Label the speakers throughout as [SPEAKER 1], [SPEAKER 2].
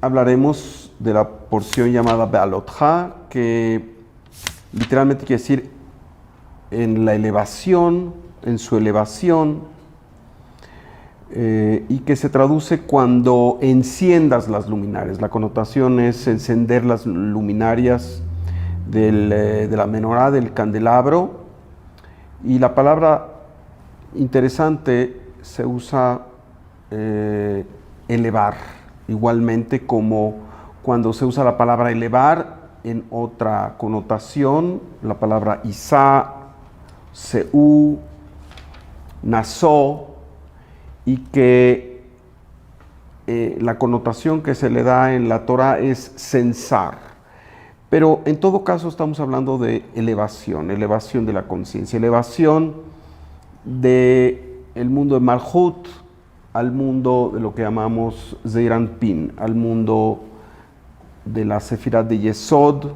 [SPEAKER 1] hablaremos de la porción llamada Be'alotha, que literalmente quiere decir en la elevación, en su elevación, y que se traduce cuando enciendas las luminarias. La connotación es encender las luminarias de la menorá, del candelabro, y la palabra interesante se usa elevar, igualmente como cuando se usa la palabra elevar en otra connotación, la palabra Isá, Seú, Nasó, y que la connotación que se le da en la Torah es censar. Pero en todo caso estamos hablando de elevación de la conciencia, elevación del mundo de Malhut al mundo de lo que llamamos Zeir Anpin, al mundo de la Sefirot de Yesod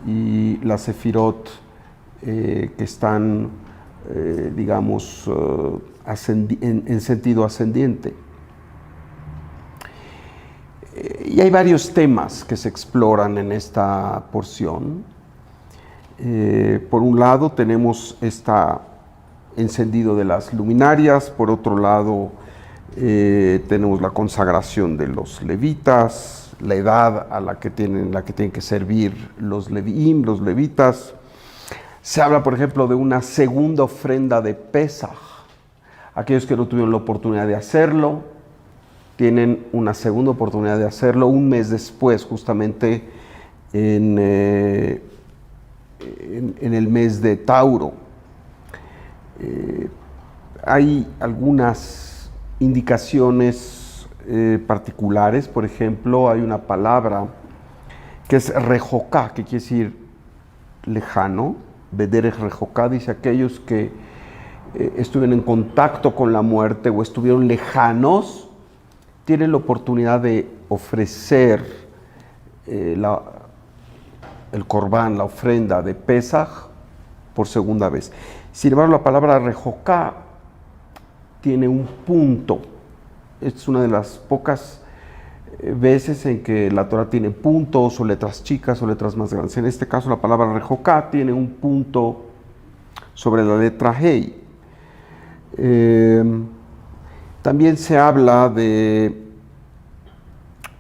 [SPEAKER 1] y la Sefirot que están, digamos, en sentido ascendiente. Y hay varios temas que se exploran en esta porción. Por un lado tenemos este encendido de las luminarias, por otro lado tenemos la consagración de los levitas, la edad a la que tienen que servir los leviim, los levitas. Se habla, por ejemplo, de una segunda ofrenda de Pesaj. Aquellos que no tuvieron la oportunidad de hacerlo, tienen una segunda oportunidad de hacerlo un mes después, justamente en el mes de Tauro. Hay algunas indicaciones particulares. Por ejemplo, hay una palabra que es rejoká, que quiere decir lejano. Bederech rejoká dice aquellos que estuvieron en contacto con la muerte o estuvieron lejanos, tienen la oportunidad de ofrecer el corbán, la ofrenda de Pesaj, por segunda vez. Sin embargo, la palabra rejoká tiene un punto. Es una de las pocas veces en que la Torah tiene puntos o letras chicas o letras más grandes. En este caso, la palabra rejoká tiene un punto sobre la letra Hei. También se habla de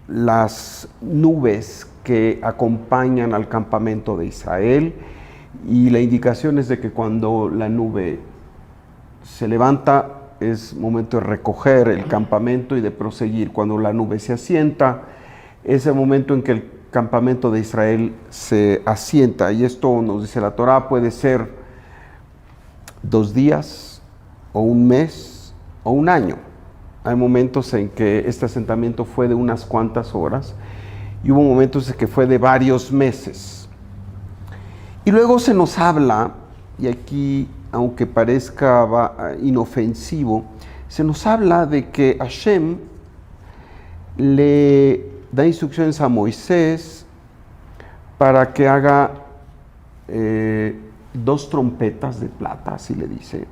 [SPEAKER 1] las nubes que acompañan al campamento de Israel, y la indicación es de que cuando la nube se levanta es momento de recoger el campamento y de proseguir. Cuando la nube se asienta es el momento en que el campamento de Israel se asienta, y esto nos dice la Torah, puede ser 2 días o un mes o un año. Hay momentos en que este asentamiento fue de unas cuantas horas y hubo momentos en que fue de varios meses. Y luego se nos habla, y aquí, aunque parezca inofensivo, se nos habla de que Hashem le da instrucciones a Moisés para que haga 2 trompetas de plata, así le dice,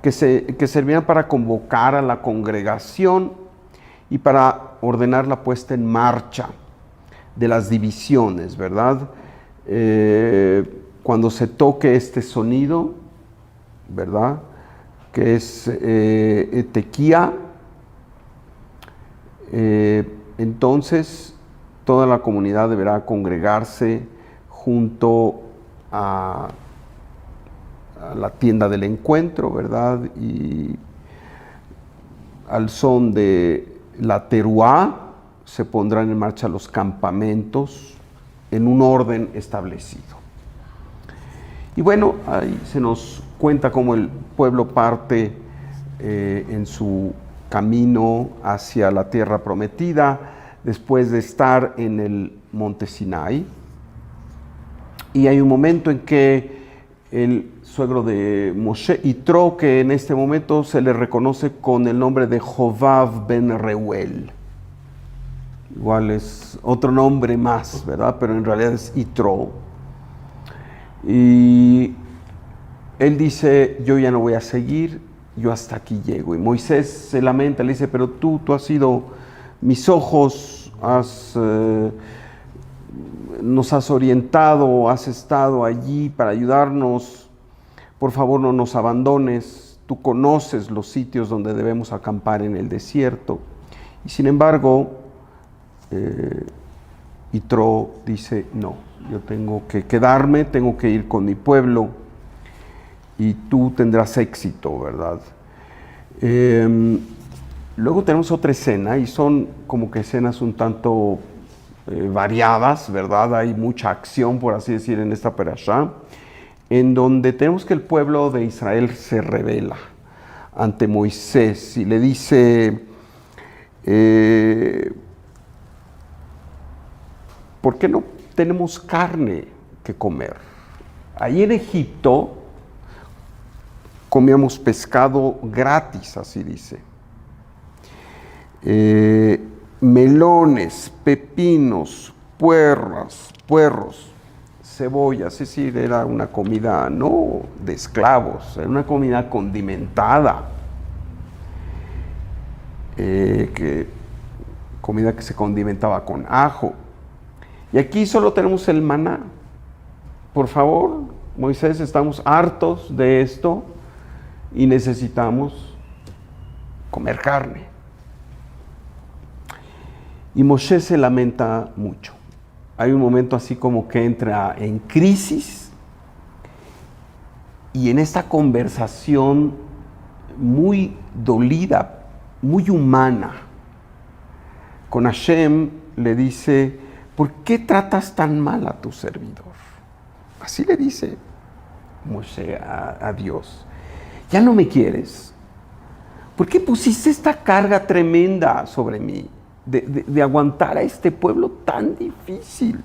[SPEAKER 1] que servían para convocar a la congregación y para ordenar la puesta en marcha de las divisiones, ¿verdad? Cuando se toque este sonido, ¿verdad?, que es tequía, entonces toda la comunidad deberá congregarse junto a la tienda del encuentro, ¿verdad? Y al son de la teruá se pondrán en marcha los campamentos en un orden establecido. Y bueno, ahí se nos cuenta cómo el pueblo parte en su camino hacia la tierra prometida después de estar en el monte Sinai. Y hay un momento en que el suegro de Moshe, Yitro, que en este momento se le reconoce con el nombre de Jovav ben Reuel. Igual es otro nombre más, ¿verdad? Pero en realidad es Yitro. Y él dice, yo ya no voy a seguir, yo hasta aquí llego. Y Moisés se lamenta, le dice, pero tú has sido mis ojos nos has orientado, has estado allí para ayudarnos. Por favor, no nos abandones. Tú conoces los sitios donde debemos acampar en el desierto. Y sin embargo, Yitro dice, no, yo tengo que quedarme, tengo que ir con mi pueblo y tú tendrás éxito, ¿verdad? Luego tenemos otra escena y son como que escenas un tanto variadas, ¿verdad? Hay mucha acción, por así decir, en esta perashá, en donde tenemos que el pueblo de Israel se rebela ante Moisés y le dice, ¿por qué no tenemos carne que comer? Ahí en Egipto comíamos pescado gratis, así dice. Melones, pepinos, puerros, cebollas, es decir, era una comida no de esclavos, era una comida condimentada, comida que se condimentaba con ajo. Y aquí solo tenemos el maná. Por favor, Moisés, estamos hartos de esto y necesitamos comer carne. Y Moshe se lamenta mucho. Hay un momento así como que entra en crisis y en esta conversación muy dolida, muy humana, con Hashem le dice, ¿por qué tratas tan mal a tu servidor? Así le dice Moshe a Dios. ¿Ya no me quieres? ¿Por qué pusiste esta carga tremenda sobre mí? De aguantar a este pueblo tan difícil.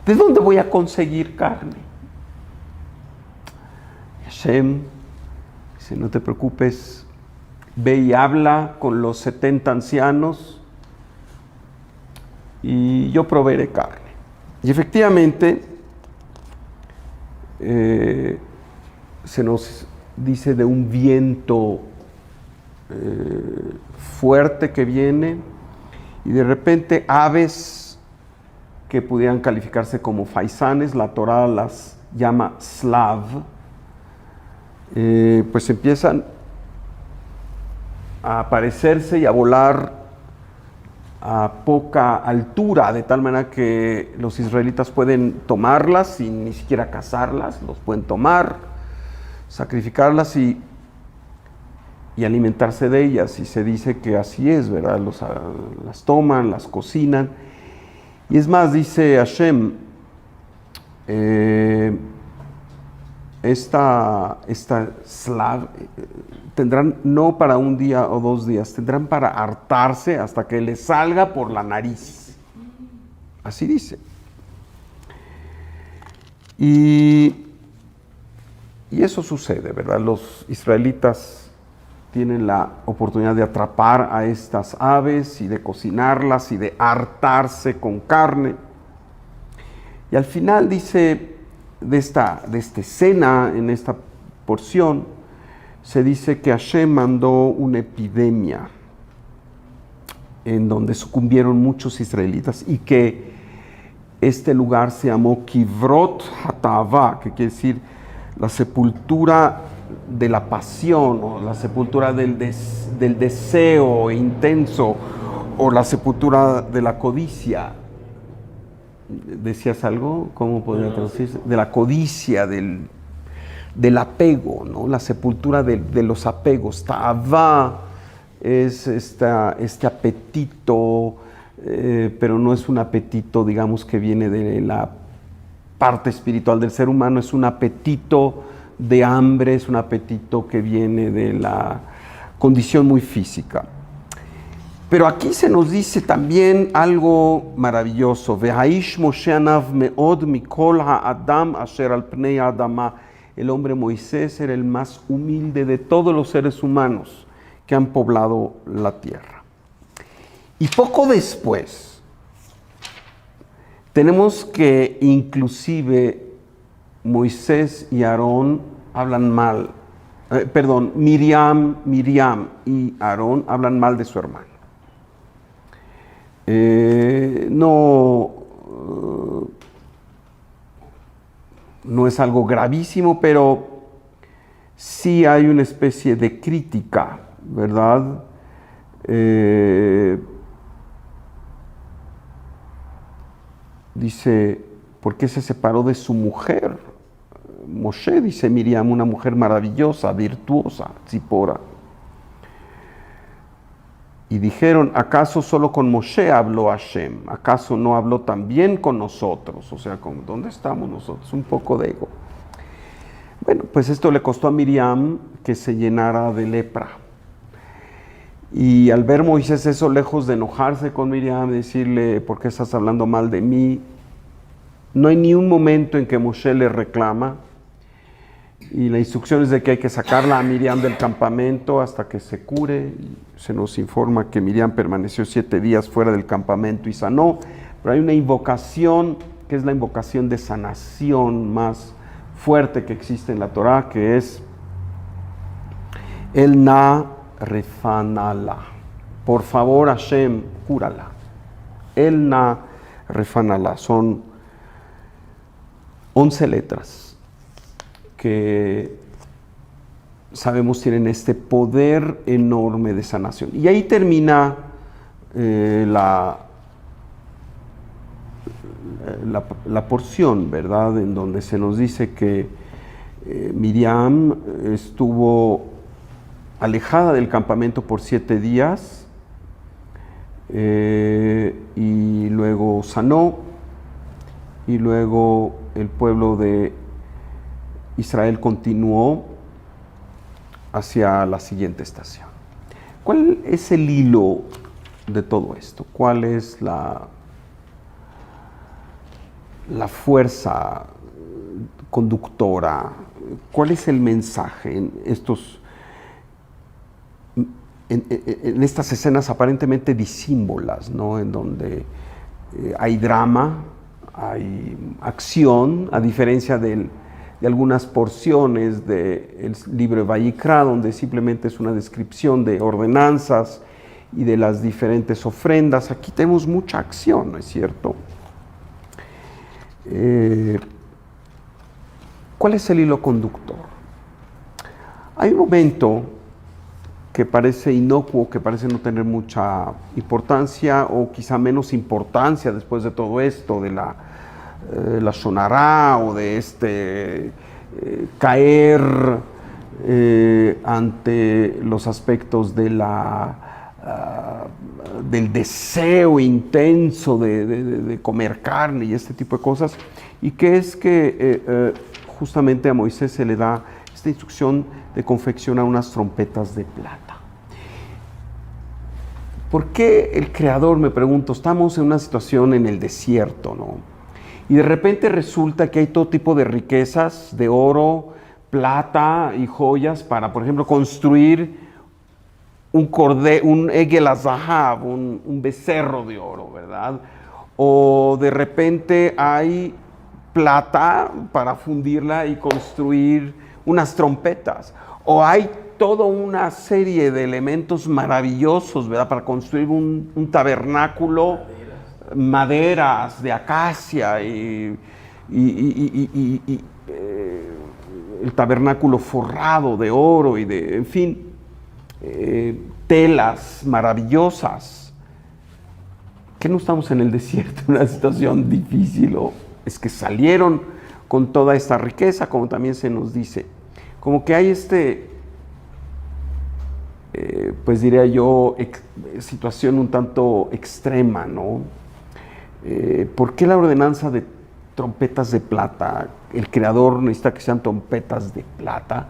[SPEAKER 1] ¿De dónde voy a conseguir carne? Hashem dice, no te preocupes, ve y habla con los 70 ancianos y yo proveeré carne. Y efectivamente, se nos dice de un viento fuerte que viene, y de repente aves que pudieran calificarse como faisanes, la Torá las llama slav, pues empiezan a aparecerse y a volar a poca altura, de tal manera que los israelitas pueden tomarlas sin ni siquiera cazarlas, los pueden tomar, sacrificarlas y alimentarse de ellas, y se dice que así es, ¿verdad? Las toman, las cocinan, y es más, dice Hashem, esta slav tendrán no para un día o 2 días, tendrán para hartarse hasta que les salga por la nariz, así dice. Y eso sucede, ¿verdad? Los israelitas tienen la oportunidad de atrapar a estas aves y de cocinarlas y de hartarse con carne. Y al final dice, de esta escena, en esta porción, se dice que Hashem mandó una epidemia en donde sucumbieron muchos israelitas y que este lugar se llamó Kivrot Hatava, que quiere decir la sepultura de la pasión, o la sepultura del deseo intenso, o la sepultura de la codicia. ¿Decías algo? ¿Cómo podría traducirse? De la codicia, del apego, ¿no? La sepultura de los apegos. Ta'avá es este apetito, pero no es un apetito, digamos, que viene de la parte espiritual del ser humano, es un apetito de hambre, es un apetito que viene de la condición muy física. Pero aquí se nos dice también algo maravilloso. Ve'haish Moshe anav me'od mikol ha'adam asher al pnei ha'adama. El hombre Moisés era el más humilde de todos los seres humanos que han poblado la tierra. Y poco después, tenemos que inclusive Moisés y Aarón hablan mal, Miriam y Aarón hablan mal de su hermano. no es algo gravísimo, pero sí hay una especie de crítica, ¿verdad? Dice, ¿por qué se separó de su mujer? Moshe, dice Miriam, una mujer maravillosa, virtuosa, Tzipora. Y dijeron, ¿acaso solo con Moshe habló Hashem? ¿Acaso no habló también con nosotros? O sea, ¿dónde estamos nosotros? Un poco de ego. Bueno, pues esto le costó a Miriam que se llenara de lepra. Y al ver Moisés eso, lejos de enojarse con Miriam, decirle, ¿por qué estás hablando mal de mí? No hay ni un momento en que Moshe le reclama. Y la instrucción es de que hay que sacarla a Miriam del campamento hasta que se cure. Se nos informa que Miriam permaneció 7 días fuera del campamento y sanó. Pero hay una invocación, que es la invocación de sanación más fuerte que existe en la Torá, que es El Na Refanala. Por favor, Hashem, cúrala. El Na Refanala. Son 11 letras que sabemos tienen este poder enorme de sanación. Y ahí termina la porción, ¿verdad? En donde se nos dice que Miriam estuvo alejada del campamento por 7 días y luego sanó, y luego el pueblo de Israel continuó hacia la siguiente estación. ¿Cuál es el hilo de todo esto? ¿Cuál es la fuerza conductora? ¿Cuál es el mensaje en estas escenas aparentemente disímbolas, ¿no? En donde hay drama, hay acción, a diferencia de algunas porciones del libro de Vayikra, donde simplemente es una descripción de ordenanzas y de las diferentes ofrendas. Aquí tenemos mucha acción, ¿no es cierto? ¿Cuál es el hilo conductor? Hay un momento que parece inocuo, que parece no tener mucha importancia, o quizá menos importancia después de todo esto, de la Shonará, o de caer ante los aspectos de del deseo intenso de comer carne y este tipo de cosas, y que es que justamente a Moisés se le da esta instrucción de confeccionar unas trompetas de plata. ¿Por qué el Creador, me pregunto, estamos en una situación en el desierto, ¿no? Y de repente resulta que hay todo tipo de riquezas, de oro, plata y joyas para, por ejemplo, construir un Egel Azahab, un becerro de oro, ¿verdad? O de repente hay plata para fundirla y construir unas trompetas. O hay toda una serie de elementos maravillosos, ¿verdad? Para construir un tabernáculo, maderas de acacia y el tabernáculo forrado de oro y en fin, telas maravillosas. ¿Que no estamos en el desierto, en una situación difícil? ¿O es que salieron con toda esta riqueza, como también se nos dice? Como que hay pues diría yo, situación un tanto extrema, ¿no? ¿Por qué la ordenanza de trompetas de plata? El Creador necesita que sean trompetas de plata.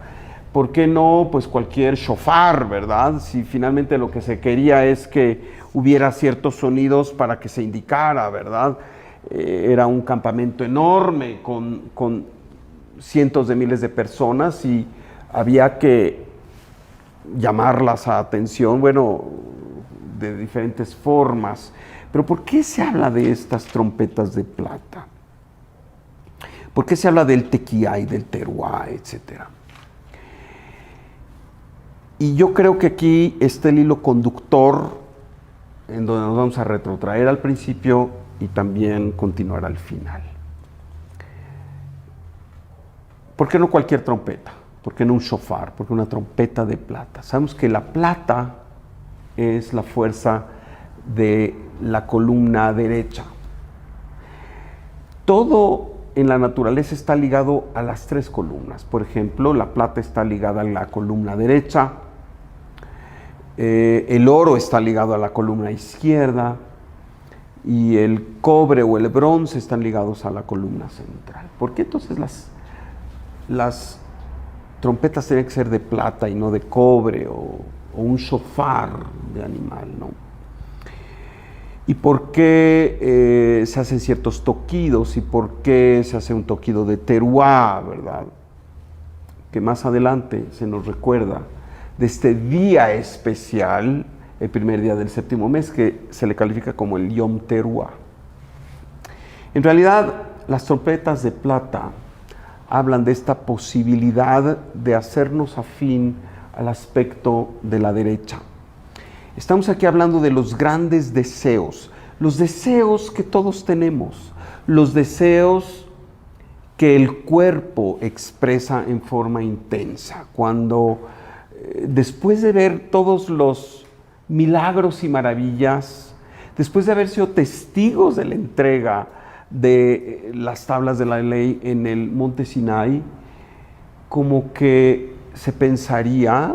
[SPEAKER 1] ¿Por qué no, pues, cualquier shofar, verdad? Si finalmente lo que se quería es que hubiera ciertos sonidos para que se indicara, ¿verdad? Era un campamento enorme con cientos de miles de personas y había que llamarlas a atención, bueno, de diferentes formas. Pero ¿por qué se habla de estas trompetas de plata? ¿Por qué se habla del tequía y del teruá, etcétera? Y yo creo que aquí está el hilo conductor, en donde nos vamos a retrotraer al principio y también continuará al final. ¿Por qué no cualquier trompeta? ¿Por qué no un shofar? ¿Por qué una trompeta de plata? Sabemos que la plata es la fuerza de la columna derecha. Todo en la naturaleza está ligado a las tres columnas. Por ejemplo, la plata está ligada a la columna derecha, el oro está ligado a la columna izquierda y el cobre o el bronce están ligados a la columna central. ¿Por qué entonces las trompetas tienen que ser de plata y no de cobre o un shofar de animal, ¿no? ¿Y por qué se hacen ciertos toquidos? ¿Y por qué se hace un toquido de teruá, verdad? Que más adelante se nos recuerda de este día especial, el primer día del séptimo mes, que se le califica como el Yom Teruá. En realidad, las trompetas de plata hablan de esta posibilidad de hacernos afín al aspecto de la derecha. Estamos aquí hablando de los grandes deseos, los deseos que todos tenemos, los deseos que el cuerpo expresa en forma intensa. Cuando después de ver todos los milagros y maravillas, después de haber sido testigos de la entrega de las tablas de la ley en el monte Sinai, como que se pensaría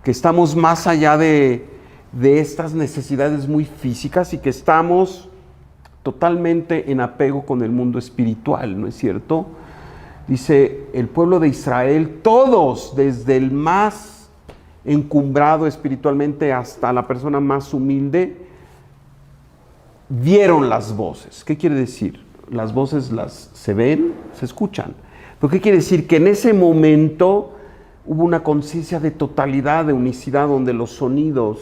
[SPEAKER 1] que estamos más allá de estas necesidades muy físicas y que estamos totalmente en apego con el mundo espiritual, ¿no es cierto? Dice el pueblo de Israel, todos, desde el más encumbrado espiritualmente hasta la persona más humilde, vieron las voces. ¿Qué quiere decir? Las voces se ven, se escuchan. ¿Pero qué quiere decir? Que en ese momento hubo una conciencia de totalidad, de unicidad, donde los sonidos,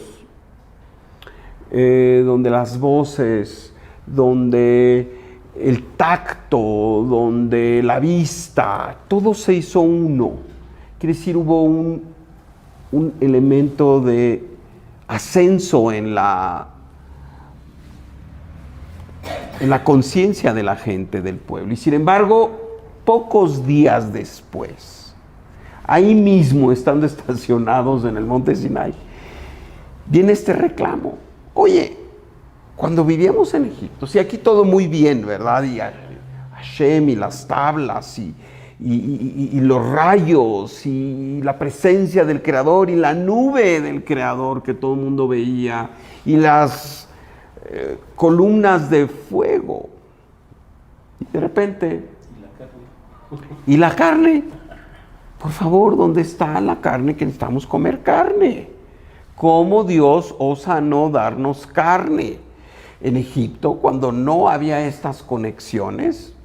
[SPEAKER 1] donde las voces, donde el tacto, donde la vista, todo se hizo uno. Quiere decir, hubo un elemento de ascenso en la conciencia de la gente del pueblo. Y sin embargo, pocos días después, ahí mismo, estando estacionados en el monte Sinai, viene este reclamo. Oye, cuando vivíamos en Egipto, sí, aquí todo muy bien, ¿verdad? Y Hashem y las tablas y los rayos y la presencia del Creador y la nube del Creador que todo el mundo veía y las columnas de fuego. Y de repente, ¿y la carne? Por favor, ¿dónde está la carne que necesitamos comer carne? ¿Cómo Dios osa no darnos carne? En Egipto, cuando no había estas conexiones,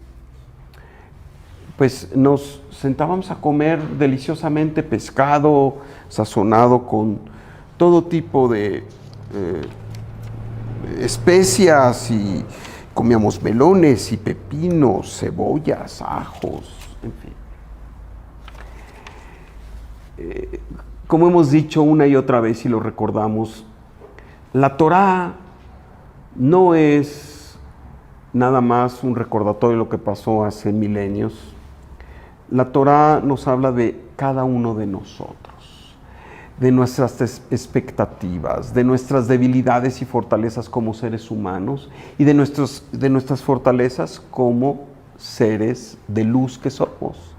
[SPEAKER 1] pues nos sentábamos a comer deliciosamente pescado sazonado con todo tipo de especias, y comíamos melones y pepinos, cebollas, ajos, en fin. Como hemos dicho una y otra vez y lo recordamos, la Torá no es nada más un recordatorio de lo que pasó hace milenios. La Torá nos habla de cada uno de nosotros, de nuestras expectativas, de nuestras debilidades y fortalezas como seres humanos y de nuestras fortalezas como seres de luz que somos.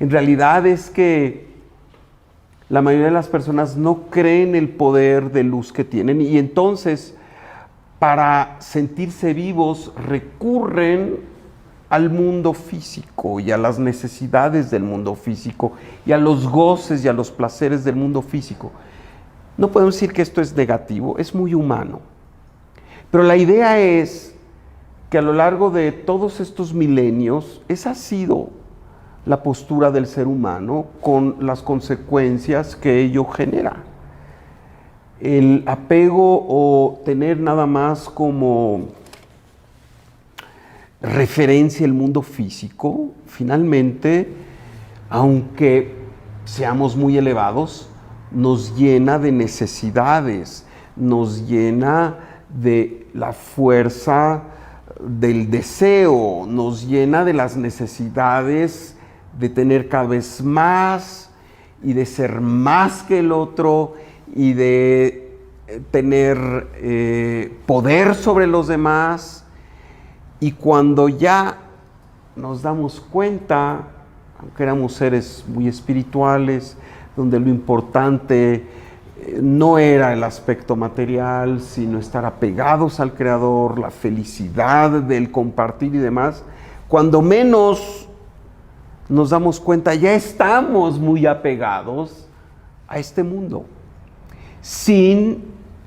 [SPEAKER 1] En realidad es que la mayoría de las personas no creen el poder de luz que tienen y entonces, para sentirse vivos, recurren al mundo físico y a las necesidades del mundo físico y a los goces y a los placeres del mundo físico. No podemos decir que esto es negativo, es muy humano. Pero la idea es que a lo largo de todos estos milenios, esa ha sido la postura del ser humano con las consecuencias que ello genera. El apego o tener nada más como referencia el mundo físico, finalmente, aunque seamos muy elevados, nos llena de necesidades, nos llena de la fuerza del deseo, nos llena de las necesidades de tener cada vez más y de ser más que el otro y de tener poder sobre los demás. Y cuando ya nos damos cuenta, aunque éramos seres muy espirituales, donde lo importante no era el aspecto material, sino estar apegados al Creador, la felicidad del compartir y demás, cuando menos nos damos cuenta, ya estamos muy apegados a este mundo, sin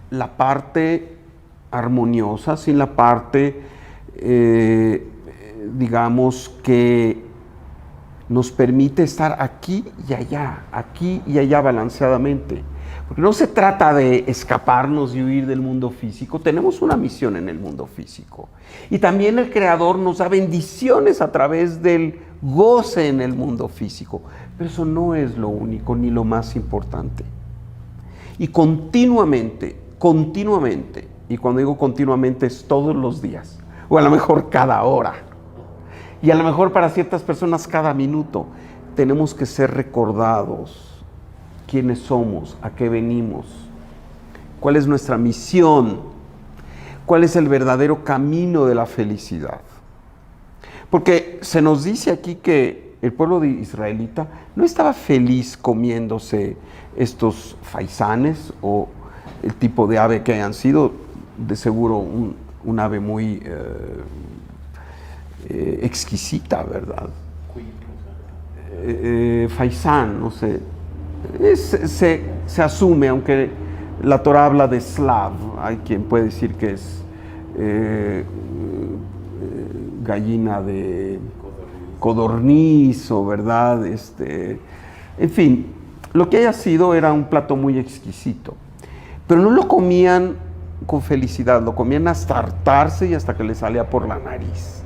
[SPEAKER 1] la parte armoniosa, sin la parte, digamos, que nos permite estar aquí y allá balanceadamente. Porque no se trata de escaparnos y huir del mundo físico, tenemos una misión en el mundo físico. Y también el Creador nos da bendiciones a través del goce en el mundo físico. Pero eso no es lo único ni lo más importante. Y continuamente, y cuando digo continuamente es todos los días, o a lo mejor cada hora, y a lo mejor para ciertas personas cada minuto, tenemos que ser recordados quiénes somos, a qué venimos, cuál es nuestra misión, cuál es el verdadero camino de la felicidad. Porque se nos dice aquí que el pueblo de israelita no estaba feliz comiéndose estos faisanes o el tipo de ave que hayan sido, de seguro un ave muy exquisita, ¿verdad? Faisán, no sé. Se asume, aunque la Torah habla de slav, hay quien puede decir que es gallina de codorniz, ¿verdad? En fin, lo que haya sido era un plato muy exquisito, pero no lo comían con felicidad, lo comían hasta hartarse y hasta que le salía por la nariz.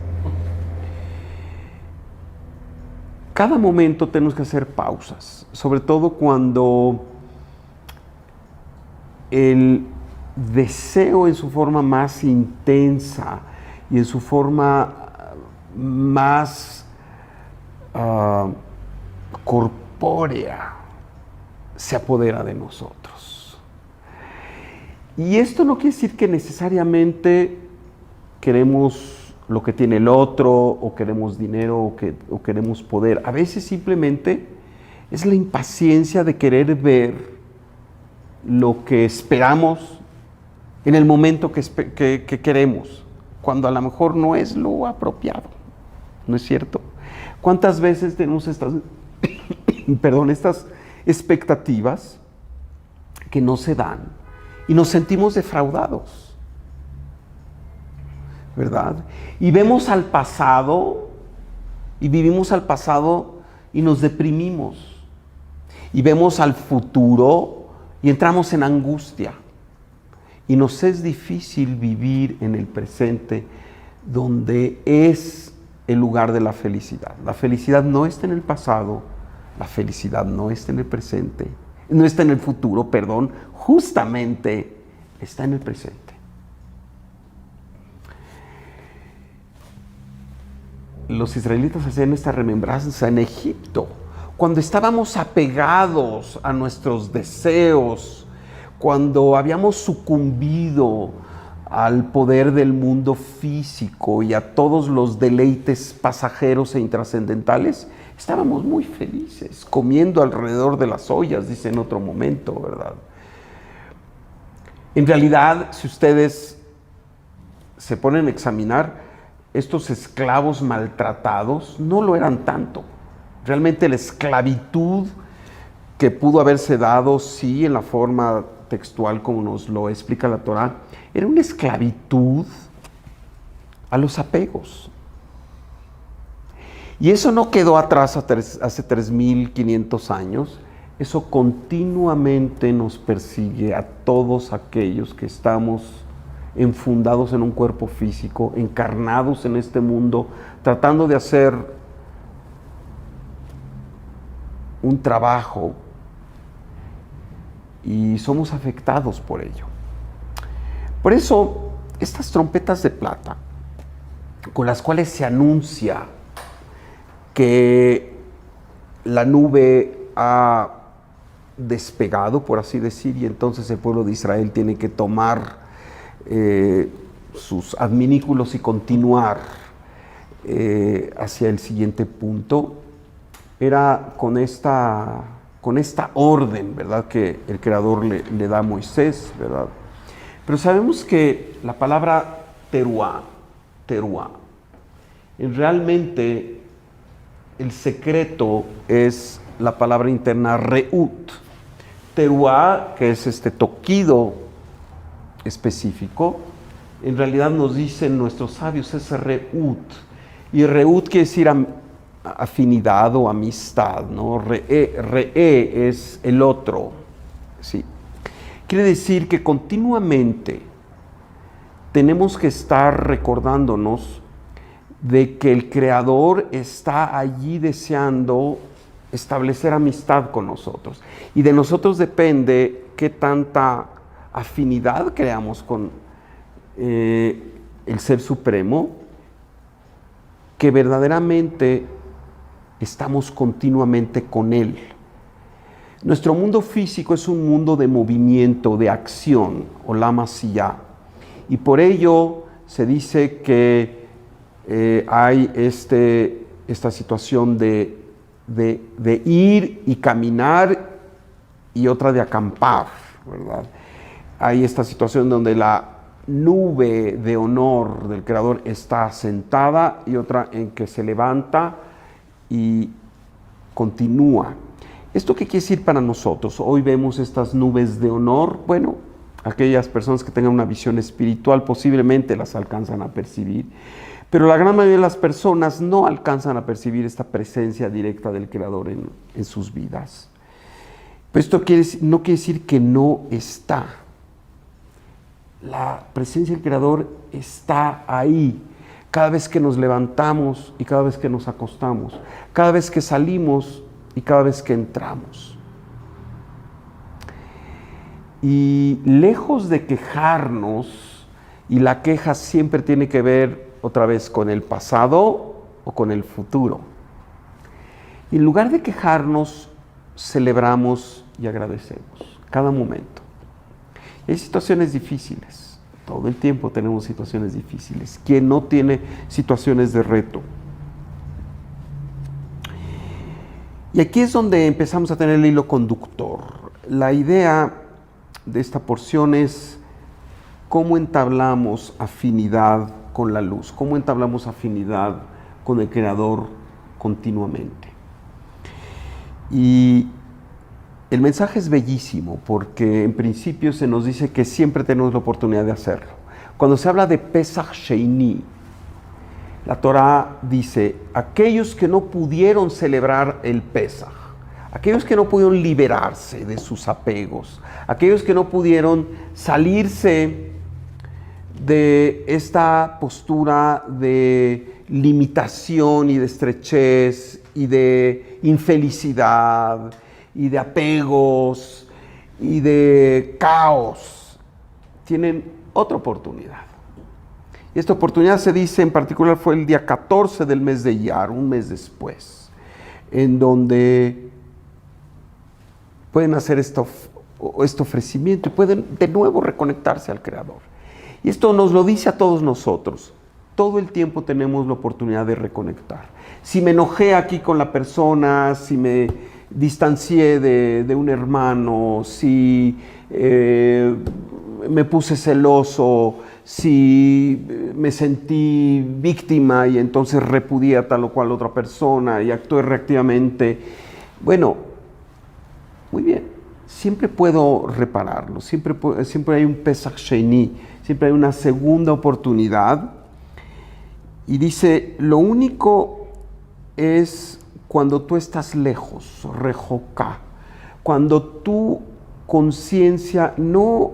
[SPEAKER 1] Cada momento tenemos que hacer pausas, sobre todo cuando el deseo en su forma más intensa y en su forma más corpórea se apodera de nosotros. Y esto no quiere decir que necesariamente queremos lo que tiene el otro, o queremos dinero, o queremos poder. A veces simplemente es la impaciencia de querer ver lo que esperamos en el momento que queremos, cuando a lo mejor no es lo apropiado, ¿no es cierto? ¿Cuántas veces tenemos estas expectativas que no se dan y nos sentimos defraudados? ¿Verdad? Y vemos al pasado y vivimos al pasado y nos deprimimos. Y vemos al futuro y entramos en angustia. Y nos es difícil vivir en el presente, donde es el lugar de la felicidad. La felicidad no está en el pasado, la felicidad no está en el presente, no está en el futuro, perdón, justamente está en el presente. Los israelitas hacían esta remembranza en Egipto, cuando estábamos apegados a nuestros deseos, cuando habíamos sucumbido al poder del mundo físico y a todos los deleites pasajeros e intrascendentales, estábamos muy felices, comiendo alrededor de las ollas, dice en otro momento, ¿verdad? En realidad, si ustedes se ponen a examinar, estos esclavos maltratados no lo eran tanto. Realmente la esclavitud que pudo haberse dado, sí, en la forma textual como nos lo explica la Torah, era una esclavitud a los apegos. Y eso no quedó atrás hace 3.500 años, eso continuamente nos persigue a todos aquellos que estamos enfundados en un cuerpo físico, encarnados en este mundo, tratando de hacer un trabajo, y somos afectados por ello. Por eso estas trompetas de plata, con las cuales se anuncia que la nube ha despegado, por así decir, y entonces el pueblo de Israel tiene que tomar sus adminículos y continuar hacia el siguiente punto. Era con esta orden, ¿verdad?, que el Creador le da a Moisés, ¿verdad? Pero sabemos que la palabra teruá, realmente el secreto es la palabra interna reut. Teruá, que es este toquido específico, en realidad nos dicen nuestros sabios, es reut. Y reut quiere decir afinidad o amistad, ¿no? Re es el otro, ¿sí? Quiere decir que continuamente tenemos que estar recordándonos de que el Creador está allí deseando establecer amistad con nosotros. Y de nosotros depende qué tanta afinidad creamos con el Ser Supremo, que verdaderamente estamos continuamente con Él. Nuestro mundo físico es un mundo de movimiento, de acción, olam asiyá, y por ello se dice que hay esta situación de ir y caminar y otra de acampar, ¿verdad? Hay esta situación donde la nube de honor del Creador está sentada y otra en que se levanta y continúa. ¿Esto qué quiere decir para nosotros? Hoy vemos estas nubes de honor. Bueno, aquellas personas que tengan una visión espiritual posiblemente las alcanzan a percibir, pero la gran mayoría de las personas no alcanzan a percibir esta presencia directa del Creador en sus vidas. Pero esto no quiere decir que no está. La presencia del Creador está ahí, cada vez que nos levantamos y cada vez que nos acostamos, cada vez que salimos y cada vez que entramos. Y lejos de quejarnos, y la queja siempre tiene que ver otra vez con el pasado o con el futuro. Y en lugar de quejarnos, celebramos y agradecemos cada momento. Y hay situaciones difíciles, todo el tiempo tenemos situaciones difíciles. ¿Quién no tiene situaciones de reto? Y aquí es donde empezamos a tener el hilo conductor. La idea de esta porción es cómo entablamos afinidad con la luz, cómo entablamos afinidad con el Creador continuamente. Y el mensaje es bellísimo porque en principio se nos dice que siempre tenemos la oportunidad de hacerlo. Cuando se habla de Pesach Sheini, la Torá dice, aquellos que no pudieron celebrar el Pesach, aquellos que no pudieron liberarse de sus apegos, aquellos que no pudieron salirse de esta postura de limitación y de estrechez y de infelicidad y de apegos y de caos, tienen otra oportunidad. Y esta oportunidad se dice, en particular fue el día 14 del mes de Iyar, un mes después, en donde pueden hacer este ofrecimiento y pueden de nuevo reconectarse al Creador. Y esto nos lo dice a todos nosotros. Todo el tiempo tenemos la oportunidad de reconectar. Si me enojé aquí con la persona, si me distancié de un hermano, si me puse celoso, si me sentí víctima y entonces repudié a tal o cual otra persona y actué reactivamente, bueno, muy bien, siempre puedo repararlo, siempre hay un Pesach Sheni, siempre hay una segunda oportunidad. Y dice, lo único es cuando tú estás lejos, rejoká, cuando tu conciencia no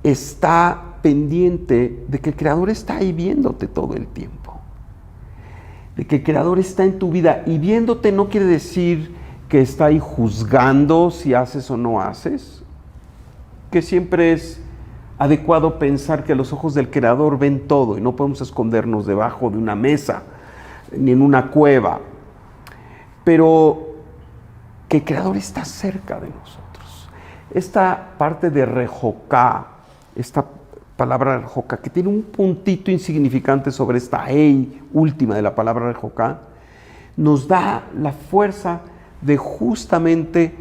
[SPEAKER 1] está pendiente de que el Creador está ahí viéndote todo el tiempo, de que el Creador está en tu vida, y viéndote no quiere decir que está ahí juzgando si haces o no haces, que siempre es adecuado pensar que los ojos del Creador ven todo y no podemos escondernos debajo de una mesa ni en una cueva, pero que el Creador está cerca de nosotros. Esta parte de Rejoká, esta palabra Rejoká, que tiene un puntito insignificante sobre esta Hey última de la palabra Rejoká, nos da la fuerza de justamente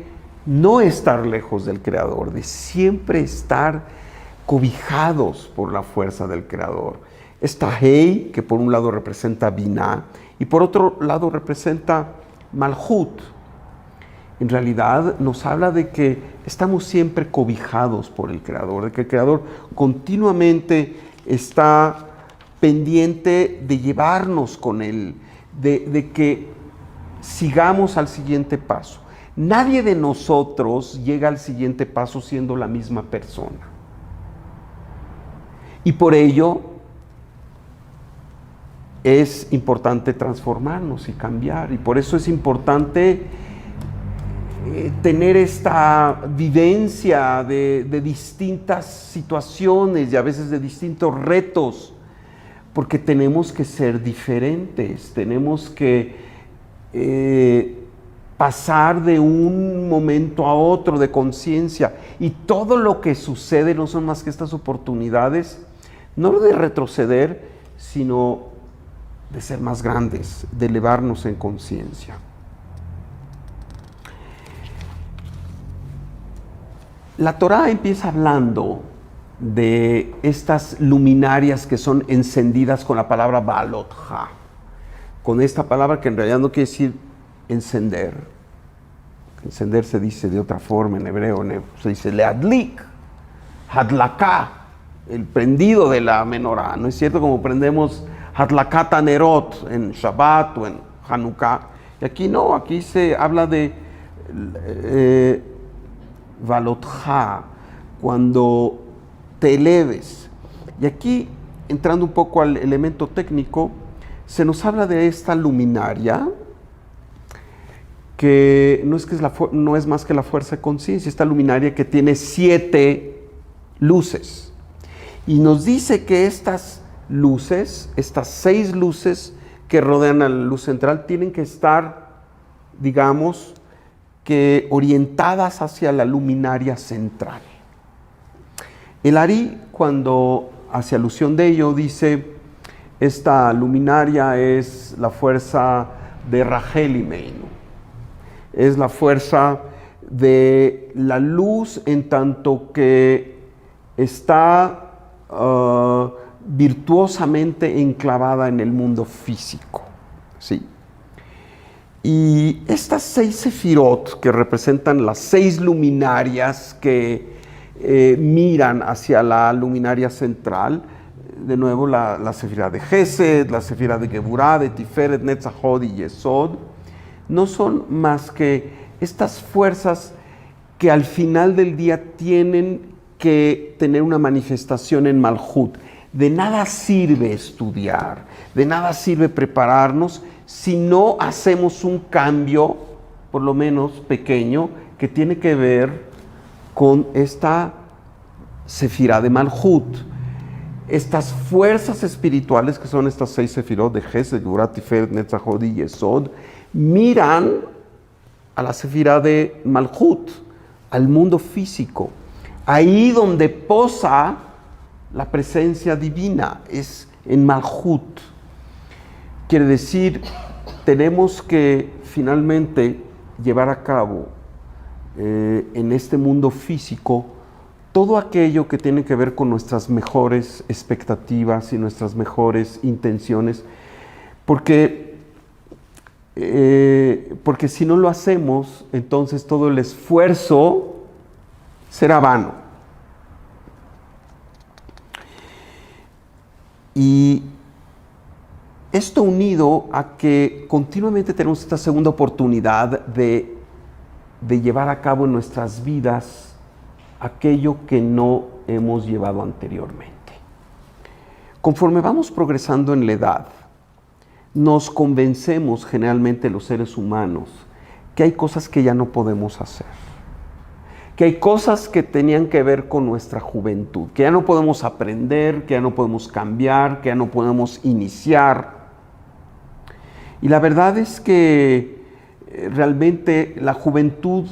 [SPEAKER 1] no estar lejos del Creador, de siempre estar cobijados por la fuerza del Creador. Esta Hey, que por un lado representa Binah y por otro lado representa Malhut, en realidad nos habla de que estamos siempre cobijados por el Creador, de que el Creador continuamente está pendiente de llevarnos con Él, de que sigamos al siguiente paso. Nadie de nosotros llega al siguiente paso siendo la misma persona. Y por ello es importante transformarnos y cambiar. Y por eso es importante tener esta vivencia de distintas situaciones y a veces de distintos retos, porque tenemos que ser diferentes, tenemos que pasar de un momento a otro de conciencia, y todo lo que sucede no son más que estas oportunidades, no de retroceder, sino de ser más grandes, de elevarnos en conciencia. La Torá empieza hablando de estas luminarias que son encendidas con la palabra Balotja, con esta palabra que en realidad no quiere decir encender. Encender se dice de otra forma en hebreo, se dice leadlik, hadlaká, el prendido de la menorá. No es cierto como prendemos hadlakat anerot en Shabbat o en Hanukkah. Y aquí no, aquí se habla de Balotja, cuando te eleves. Y aquí, entrando un poco al elemento técnico, se nos habla de esta luminaria que no es más que la fuerza de conciencia, esta luminaria que tiene 7 luces. Y nos dice que estas luces, estas 6 luces que rodean a la luz central, tienen que estar, digamos, que orientadas hacia la luminaria central. El Ari, cuando hace alusión de ello, dice: esta luminaria es la fuerza de Rachel Imeinu, es la fuerza de la luz en tanto que está virtuosamente enclavada en el mundo físico, ¿sí? Y estas 6 sefirot, que representan las 6 luminarias que miran hacia la luminaria central, de nuevo la sefirá de Gesed, la sefirá de Geburá, de Tiferet, Netzachot y Yesod, no son más que estas fuerzas que al final del día tienen que tener una manifestación en Malhut. De nada sirve estudiar, de nada sirve prepararnos si no hacemos un cambio, por lo menos pequeño, que tiene que ver con esta sefirá de Malhut. Estas fuerzas espirituales, que son estas 6 sefirot de Gesed, Geburá, Tiferet, Netzachot y Yesod, miran a la sefirá de Malhut, al mundo físico. Ahí donde posa la presencia divina, es en Malhut. Quiere decir, tenemos que finalmente llevar a cabo en este mundo físico todo aquello que tiene que ver con nuestras mejores expectativas y nuestras mejores intenciones, porque si no lo hacemos, entonces todo el esfuerzo será vano. Y esto unido a que continuamente tenemos esta segunda oportunidad de llevar a cabo en nuestras vidas aquello que no hemos llevado anteriormente. Conforme vamos progresando en la edad, nos convencemos generalmente los seres humanos que hay cosas que ya no podemos hacer, que hay cosas que tenían que ver con nuestra juventud, que ya no podemos aprender, que ya no podemos cambiar, que ya no podemos iniciar. Y la verdad es que realmente la juventud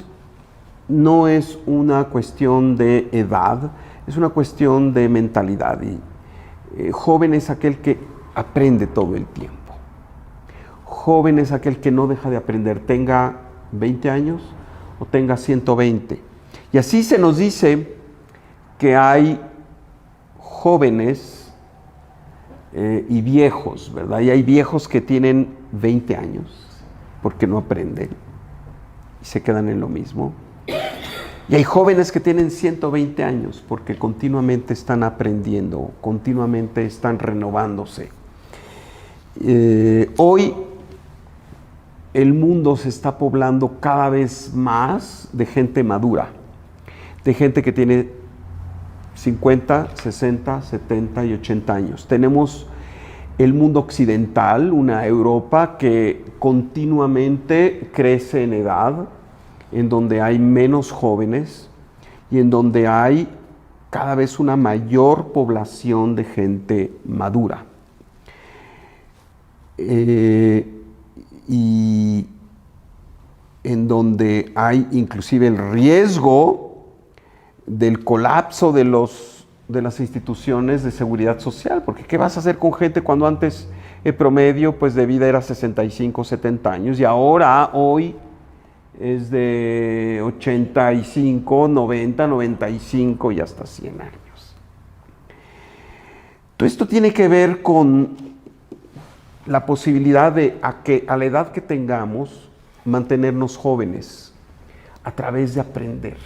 [SPEAKER 1] no es una cuestión de edad, es una cuestión de mentalidad. Y joven es aquel que aprende todo el tiempo. Joven es aquel que no deja de aprender, tenga 20 años o tenga 120. Y así se nos dice que hay jóvenes y viejos, ¿verdad? Y hay viejos que tienen 20 años porque no aprenden y se quedan en lo mismo. Y hay jóvenes que tienen 120 años porque continuamente están aprendiendo, continuamente están renovándose. Hoy el mundo se está poblando cada vez más de gente madura, de gente que tiene 50, 60, 70 y 80 años. Tenemos el mundo occidental, una Europa que continuamente crece en edad, en donde hay menos jóvenes y en donde hay cada vez una mayor población de gente madura. Y en donde hay inclusive el riesgo del colapso de las instituciones de seguridad social, porque ¿qué vas a hacer con gente cuando antes el promedio pues, de vida era 65, 70 años y ahora, hoy, es de 85, 90, 95 y hasta 100 años? Todo esto tiene que ver con la posibilidad de a la edad que tengamos mantenernos jóvenes a través de aprender,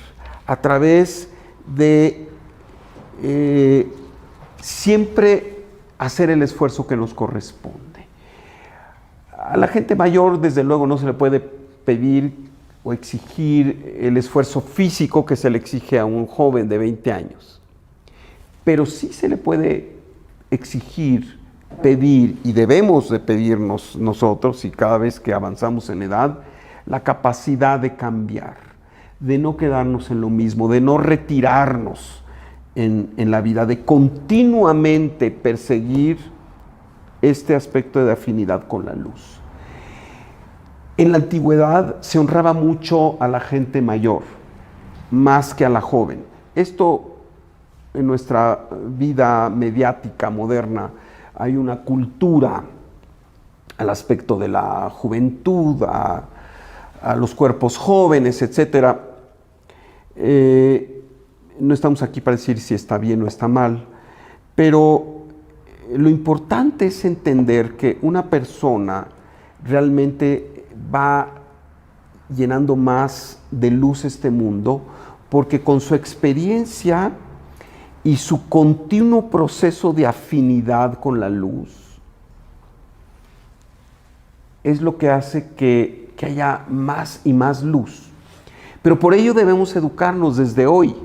[SPEAKER 1] a través de siempre hacer el esfuerzo que nos corresponde. A la gente mayor, desde luego, no se le puede pedir o exigir el esfuerzo físico que se le exige a un joven de 20 años. Pero sí se le puede exigir, pedir, y debemos de pedirnos nosotros, y cada vez que avanzamos en edad, la capacidad de cambiar, de no quedarnos en lo mismo, de no retirarnos en la vida, de continuamente perseguir este aspecto de afinidad con la luz. En la antigüedad se honraba mucho a la gente mayor, más que a la joven. Esto en nuestra vida mediática moderna hay una cultura al aspecto de la juventud, a los cuerpos jóvenes, etc. No estamos aquí para decir si está bien o está mal, pero lo importante es entender que una persona realmente va llenando más de luz este mundo porque con su experiencia y su continuo proceso de afinidad con la luz es lo que hace que haya más y más luz. Pero por ello debemos educarnos desde hoy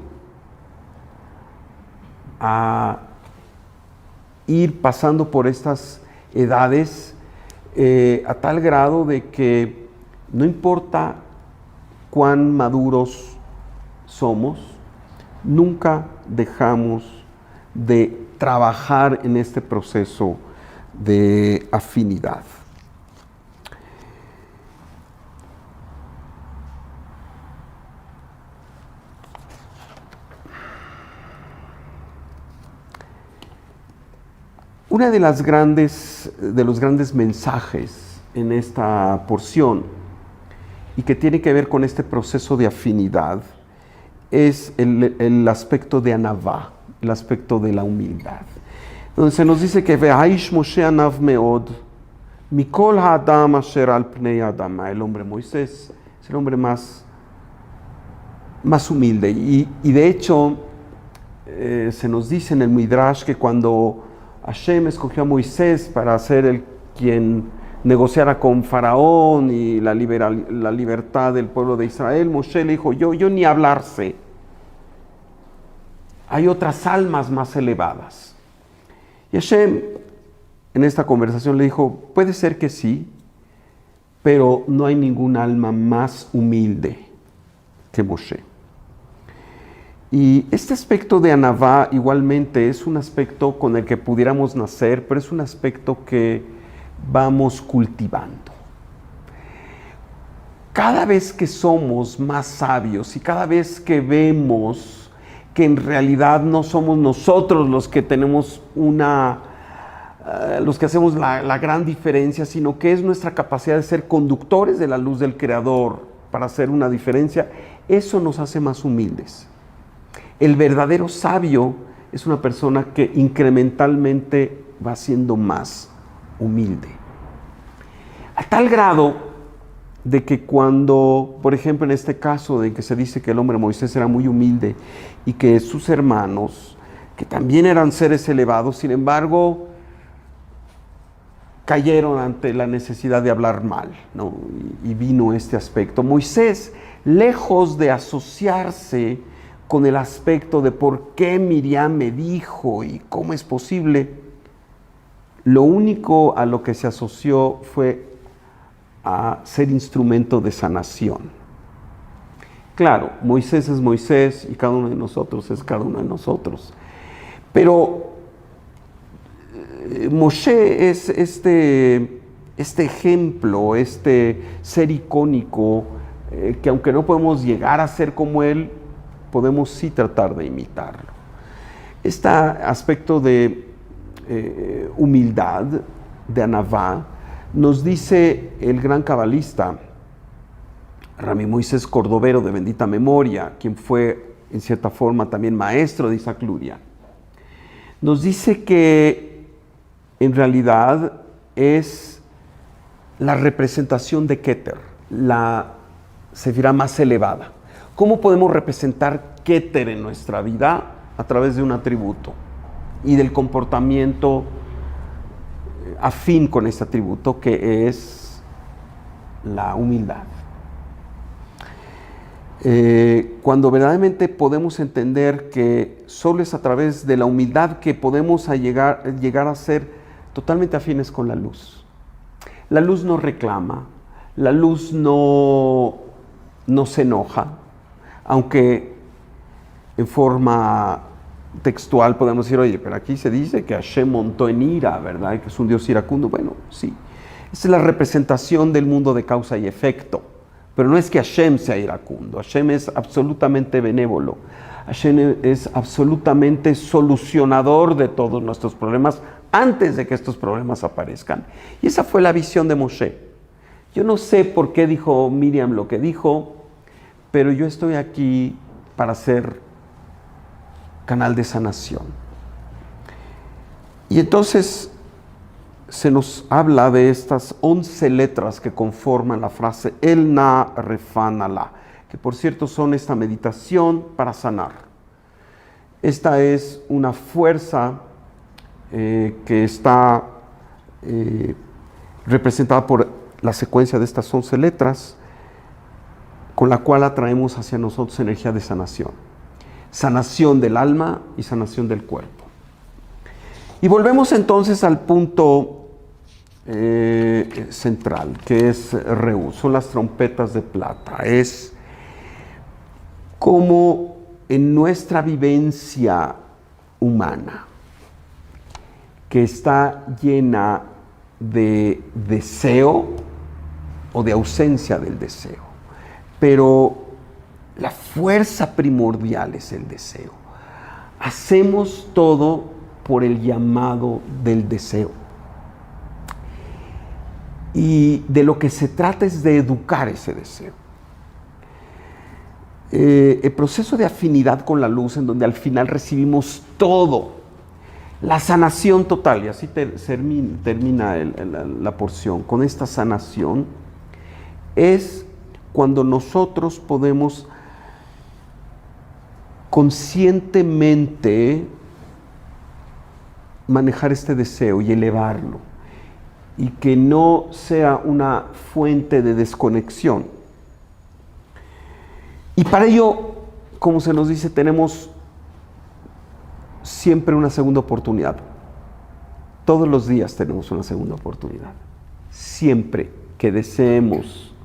[SPEAKER 1] a ir pasando por estas edades a tal grado de que no importa cuán maduros somos, nunca dejamos de trabajar en este proceso de afinidad. Uno de los grandes mensajes en esta porción y que tiene que ver con este proceso de afinidad es el aspecto de anavá, el aspecto de la humildad. Donde se nos dice que Ve'aish Moshe anav meod mikol ha'adam asher al pnei adam. El hombre Moisés es el hombre más humilde. Y de hecho se nos dice en el Midrash que cuando Hashem escogió a Moisés para ser quien negociara con Faraón y la libertad del pueblo de Israel, Moshe le dijo, yo ni hablar sé. Hay otras almas más elevadas. Y Hashem en esta conversación le dijo, puede ser que sí, pero no hay ningún alma más humilde que Moshe. Y este aspecto de Anavá igualmente es un aspecto con el que pudiéramos nacer, pero es un aspecto que vamos cultivando. Cada vez que somos más sabios y cada vez que vemos que en realidad no somos nosotros los que tenemos los que hacemos la gran diferencia, sino que es nuestra capacidad de ser conductores de la luz del Creador para hacer una diferencia, eso nos hace más humildes. El verdadero sabio es una persona que incrementalmente va siendo más humilde. A tal grado de que cuando, por ejemplo, en este caso de que se dice que el hombre Moisés era muy humilde y que sus hermanos, que también eran seres elevados, sin embargo, cayeron ante la necesidad de hablar mal, ¿no? Y vino este aspecto. Moisés, lejos de asociarse con el aspecto de por qué Miriam me dijo y cómo es posible, lo único a lo que se asoció fue a ser instrumento de sanación. Claro, Moisés es Moisés y cada uno de nosotros es cada uno de nosotros. Pero Moshe es este ejemplo, este ser icónico, que aunque no podemos llegar a ser como él, podemos sí tratar de imitarlo. Este aspecto de humildad, de Anavá, nos dice el gran cabalista Rami Moisés Cordovero, de bendita memoria, quien fue en cierta forma también maestro de Isaac Luria. Nos dice que en realidad es la representación de Keter, la sefirá más elevada. ¿Cómo podemos representar Keter en nuestra vida? A través de un atributo y del comportamiento afín con este atributo, que es la humildad. Cuando verdaderamente podemos entender que solo es a través de la humildad que podemos llegar a ser totalmente afines con la luz. La luz no reclama, la luz no se enoja, aunque en forma textual podemos decir, oye, pero aquí se dice que Hashem montó en ira, ¿verdad? Que es un Dios iracundo. Bueno, sí. Esa es la representación del mundo de causa y efecto. Pero no es que Hashem sea iracundo. Hashem es absolutamente benévolo. Hashem es absolutamente solucionador de todos nuestros problemas antes de que estos problemas aparezcan. Y esa fue la visión de Moshe. Yo no sé por qué dijo Miriam lo que dijo, pero yo estoy aquí para ser canal de sanación. Y entonces se nos habla de estas 11 letras que conforman la frase El Na Refanala, que por cierto son esta meditación para sanar. Esta es una fuerza que está representada por la secuencia de estas 11 letras, con la cual atraemos hacia nosotros energía de sanación. Sanación del alma y sanación del cuerpo. Y volvemos entonces al punto central, que es Reú, son las trompetas de plata. Es como en nuestra vivencia humana, que está llena de deseo o de ausencia del deseo, pero la fuerza primordial es el deseo. Hacemos todo por el llamado del deseo. Y de lo que se trata es de educar ese deseo. El proceso de afinidad con la luz, en donde al final recibimos todo, la sanación total, y así termina la porción, con esta sanación, es cuando nosotros podemos conscientemente manejar este deseo y elevarlo, y que no sea una fuente de desconexión. Y para ello, como se nos dice, tenemos siempre una segunda oportunidad. Todos los días tenemos una segunda oportunidad. Siempre que deseemos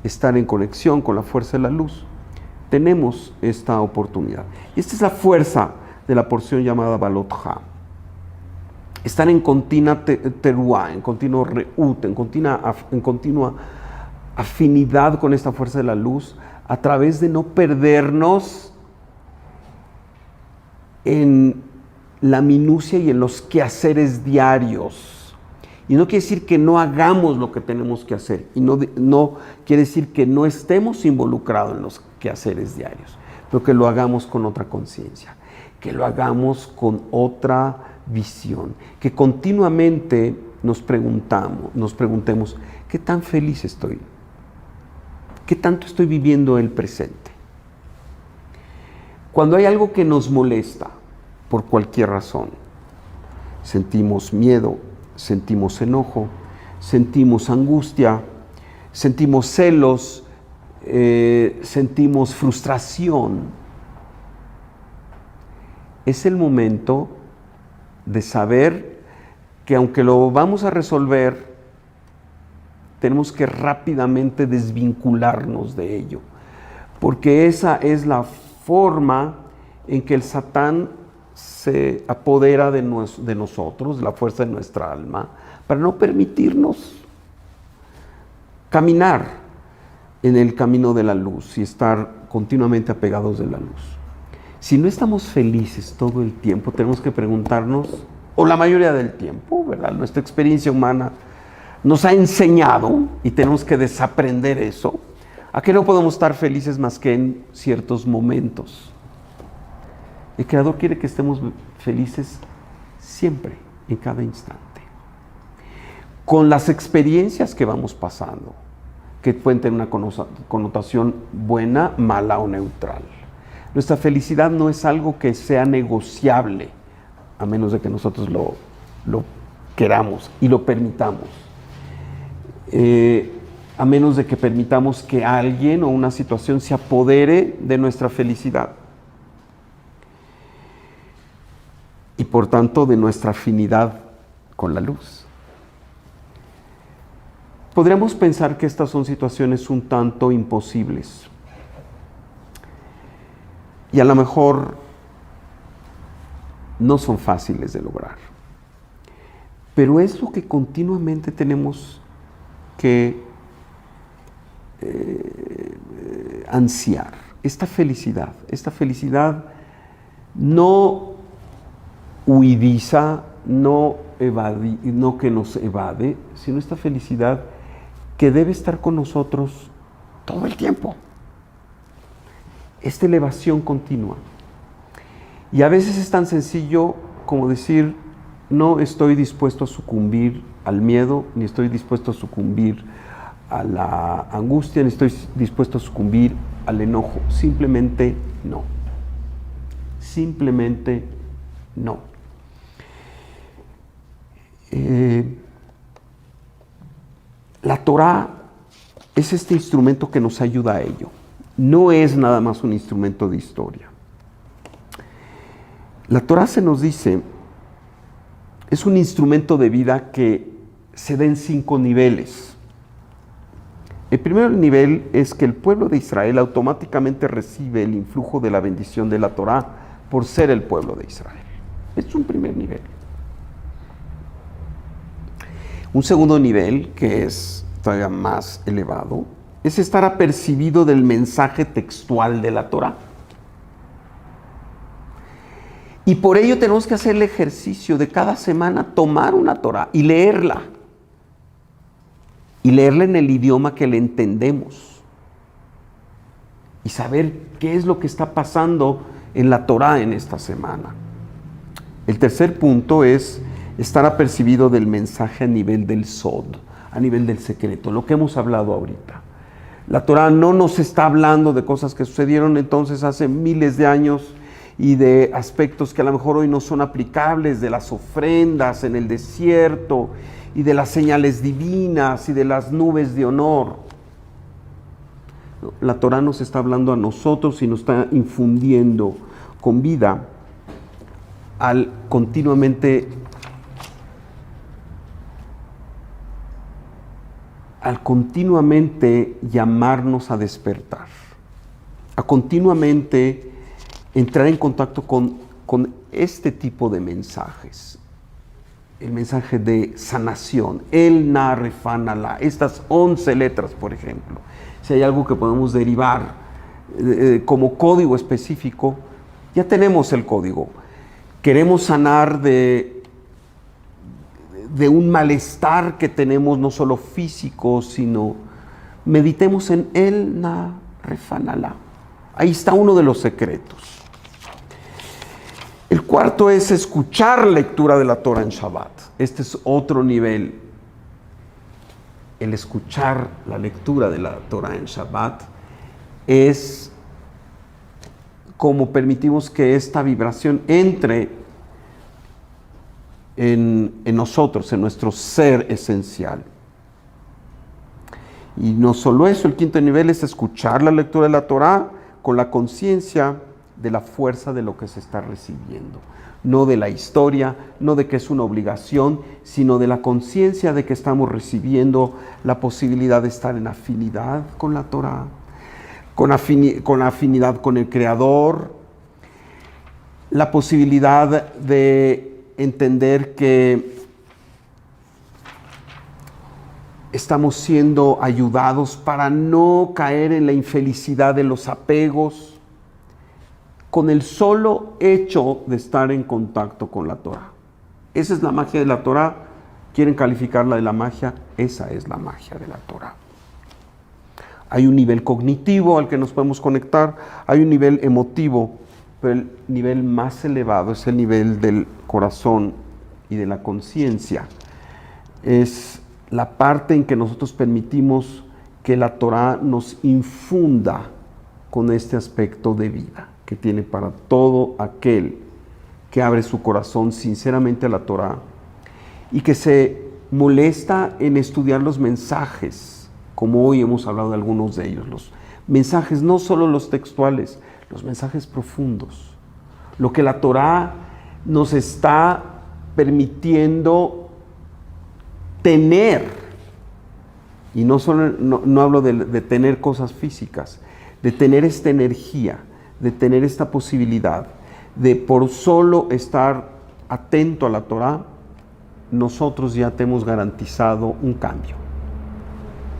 [SPEAKER 1] estar en conexión con la fuerza de la luz, tenemos esta oportunidad. Y esta es la fuerza de la porción llamada Balotja. Estar en continua teruá, en continuo reut, en continua afinidad con esta fuerza de la luz, a través de no perdernos en la minucia y en los quehaceres diarios. Y no quiere decir que no hagamos lo que tenemos que hacer, y no quiere decir que no estemos involucrados en los quehaceres diarios, pero que lo hagamos con otra conciencia, que lo hagamos con otra visión, que continuamente nos preguntemos, ¿qué tan feliz estoy? ¿Qué tanto estoy viviendo el presente? Cuando hay algo que nos molesta, por cualquier razón, sentimos miedo, sentimos enojo, sentimos angustia, sentimos celos, sentimos frustración, es el momento de saber que aunque lo vamos a resolver, tenemos que rápidamente desvincularnos de ello, porque esa es la forma en que el Satán se apodera de nosotros, de la fuerza de nuestra alma, para no permitirnos caminar en el camino de la luz y estar continuamente apegados de la luz. Si no estamos felices todo el tiempo, tenemos que preguntarnos, o la mayoría del tiempo, ¿verdad? Nuestra experiencia humana nos ha enseñado, y tenemos que desaprender eso, a que no podemos estar felices más que en ciertos momentos. El Creador quiere que estemos felices siempre, en cada instante, con las experiencias que vamos pasando, que pueden tener una connotación buena, mala o neutral. Nuestra felicidad no es algo que sea negociable, a menos de que nosotros lo queramos y lo permitamos. A menos de que permitamos que alguien o una situación se apodere de nuestra felicidad. Y por tanto de nuestra afinidad con la luz. Podríamos pensar que estas son situaciones un tanto imposibles. Y a lo mejor no son fáciles de lograr. Pero es lo que continuamente tenemos que ansiar. Esta felicidad no huidiza, no que nos evade, sino esta felicidad que debe estar con nosotros todo el tiempo. Esta elevación continua. Y a veces es tan sencillo como decir, no estoy dispuesto a sucumbir al miedo, ni estoy dispuesto a sucumbir a la angustia, ni estoy dispuesto a sucumbir al enojo. Simplemente no. Simplemente no. La Torá es este instrumento que nos ayuda a ello. No es nada más un instrumento de historia. La Torá se nos dice, es un instrumento de vida que se da en 5 niveles. El primer nivel es que el pueblo de Israel automáticamente recibe el influjo de la bendición de la Torá por ser el pueblo de Israel. Es un primer nivel. Un segundo nivel, que es todavía más elevado, es estar apercibido del mensaje textual de la Torá. Y por ello tenemos que hacer el ejercicio de cada semana tomar una Torá y leerla. Y leerla en el idioma que le entendemos. Y saber qué es lo que está pasando en la Torá en esta semana. El tercer punto es estar apercibido del mensaje a nivel del sod, a nivel del secreto, lo que hemos hablado ahorita. La Torá no nos está hablando de cosas que sucedieron entonces hace miles de años y de aspectos que a lo mejor hoy no son aplicables, de las ofrendas en el desierto y de las señales divinas y de las nubes de honor. La Torá nos está hablando a nosotros y nos está infundiendo con vida al continuamente llamarnos a despertar. a continuamente entrar en contacto con este tipo de mensajes. El mensaje de sanación, el na, refa, na, la, estas 11 letras, por ejemplo. Si hay algo que podemos derivar como código específico, ya tenemos el código. Queremos sanar de un malestar que tenemos, no solo físico, sino meditemos en el na, refa, na, la. Ahí está uno de los secretos. El cuarto es escuchar lectura de la Torah en Shabbat. Este es otro nivel. El escuchar la lectura de la Torah en Shabbat es como permitimos que esta vibración entre en nosotros, en nuestro ser esencial. Y no solo eso, el quinto nivel es escuchar la lectura de la Torah con la conciencia de la fuerza de lo que se está recibiendo. No de la historia, no de que es una obligación, sino de la conciencia de que estamos recibiendo la posibilidad de estar en afinidad con la Torah, con afinidad con el Creador, la posibilidad de entender que estamos siendo ayudados para no caer en la infelicidad de los apegos, con el solo hecho de estar en contacto con la Torah. Esa es la magia de la Torah. ¿Quieren calificarla de la magia? Esa es la magia de la Torah. Hay un nivel cognitivo al que nos podemos conectar, hay un nivel emotivo, pero el nivel más elevado es el nivel del corazón y de la conciencia. Es la parte en que nosotros permitimos que la Torah nos infunda con este aspecto de vida que tiene para todo aquel que abre su corazón sinceramente a la Torah y que se molesta en estudiar los mensajes, como hoy hemos hablado de algunos de ellos, los mensajes, no solo los textuales, los mensajes profundos, lo que la Torah nos está permitiendo tener, y no hablo de tener cosas físicas, de tener esta energía, de tener esta posibilidad, de por solo estar atento a la Torah, nosotros ya te hemos garantizado un cambio,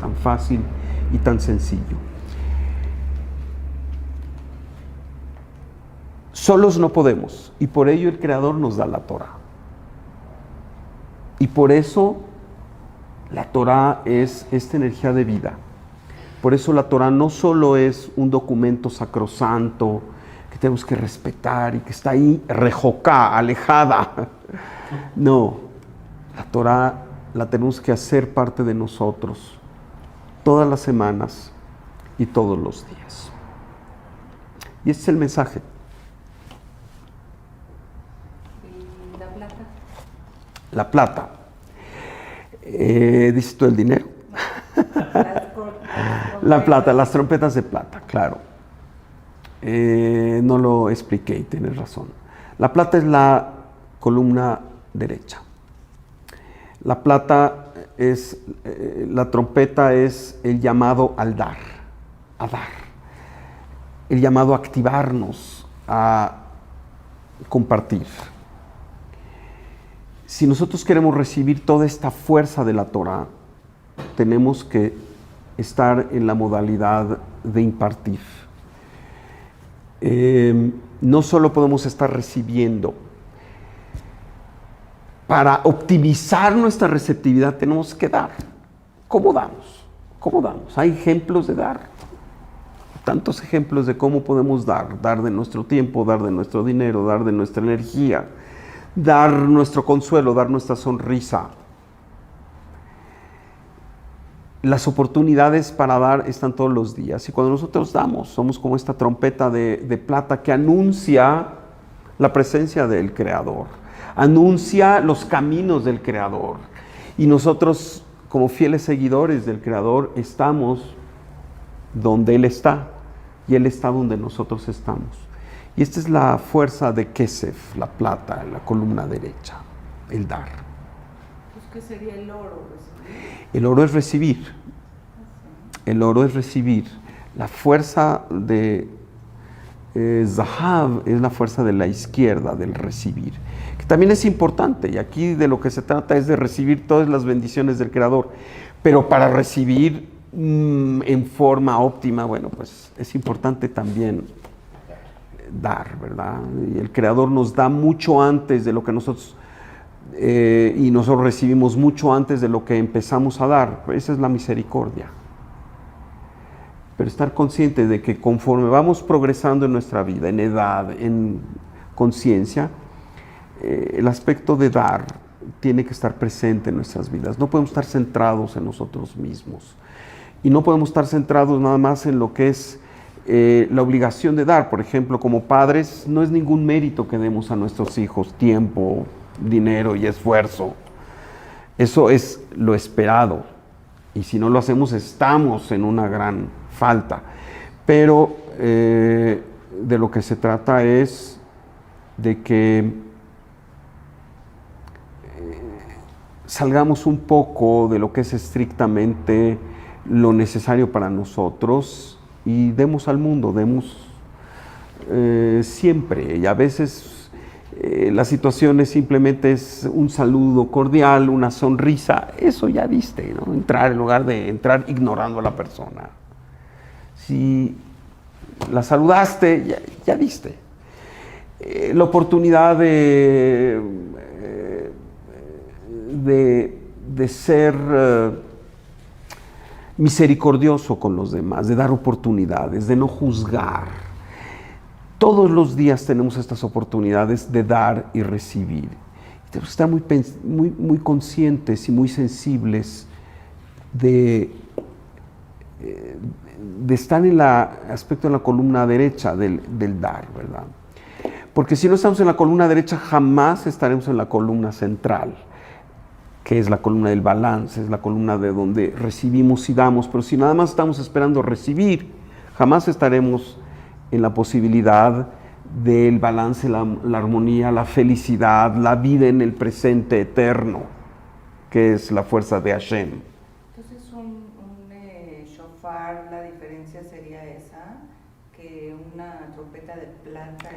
[SPEAKER 1] tan fácil y tan sencillo. Solos no podemos, y por ello el Creador nos da la Torah. Y por eso la Torah es esta energía de vida. Por eso la Torah no solo es un documento sacrosanto que tenemos que respetar y que está ahí rejocá, alejada. No, la Torah la tenemos que hacer parte de nosotros todas las semanas y todos los días. Y este es el mensaje.
[SPEAKER 2] ¿Y la plata?
[SPEAKER 1] La plata. ¿Dices tú el dinero? La plata, las trompetas de plata, claro. No lo expliqué, tienes razón. La plata es la columna derecha. La plata es, la trompeta es el llamado al dar, a dar. El llamado a activarnos, a compartir. Si nosotros queremos recibir toda esta fuerza de la Torah, tenemos que estar en la modalidad de impartir. No solo podemos estar recibiendo. Para optimizar nuestra receptividad tenemos que dar. ¿Cómo damos? ¿Cómo damos? Hay ejemplos de dar. Tantos ejemplos de cómo podemos dar. Dar de nuestro tiempo, dar de nuestro dinero, dar de nuestra energía, dar nuestro consuelo, dar nuestra sonrisa. Las oportunidades para dar están todos los días. Y cuando nosotros damos, somos como esta trompeta de plata que anuncia la presencia del Creador. Anuncia los caminos del Creador. Y nosotros, como fieles seguidores del Creador, estamos donde Él está. Y Él está donde nosotros estamos. Y esta es la fuerza de Kesef, la plata, la columna derecha, el dar.
[SPEAKER 2] Pues, ¿qué sería el oro?
[SPEAKER 1] El oro es recibir. El oro es recibir. La fuerza de Zahav es la fuerza de la izquierda, del recibir, que también es importante, y aquí de lo que se trata es de recibir todas las bendiciones del Creador, pero para recibir en forma óptima, bueno, pues es importante también dar, ¿verdad? Y el Creador nos da mucho antes de lo que nosotros, y nosotros recibimos mucho antes de lo que empezamos a dar. Esa es la misericordia. Pero estar consciente de que conforme vamos progresando en nuestra vida, en edad, en conciencia, el aspecto de dar tiene que estar presente en nuestras vidas. No podemos estar centrados en nosotros mismos. Y no podemos estar centrados nada más en lo que es la obligación de dar. Por ejemplo, como padres, no es ningún mérito que demos a nuestros hijos tiempo, dinero y esfuerzo. Eso es lo esperado. Y si no lo hacemos, estamos en una gran falta. Pero de lo que se trata es de que salgamos un poco de lo que es estrictamente lo necesario para nosotros y demos al mundo, demos siempre. Y a veces las situaciones simplemente es un saludo cordial, una sonrisa, eso ya diste, ¿no? Entrar en lugar de entrar ignorando a la persona. Si la saludaste, ya diste. La oportunidad de ser misericordioso con los demás, de dar oportunidades, de no juzgar. Todos los días tenemos estas oportunidades de dar y recibir. Tenemos que estar muy conscientes y muy sensibles de estar en el aspecto de la columna derecha del dar, ¿verdad? Porque si no estamos en la columna derecha, jamás estaremos en la columna central, que es la columna del balance, es la columna de donde recibimos y damos. Pero si nada más estamos esperando recibir, jamás estaremos en la posibilidad del balance, la armonía, la felicidad, la vida en el presente eterno, que es la fuerza de Hashem.
[SPEAKER 2] Entonces un shofar, la diferencia sería esa, que una trompeta de plata.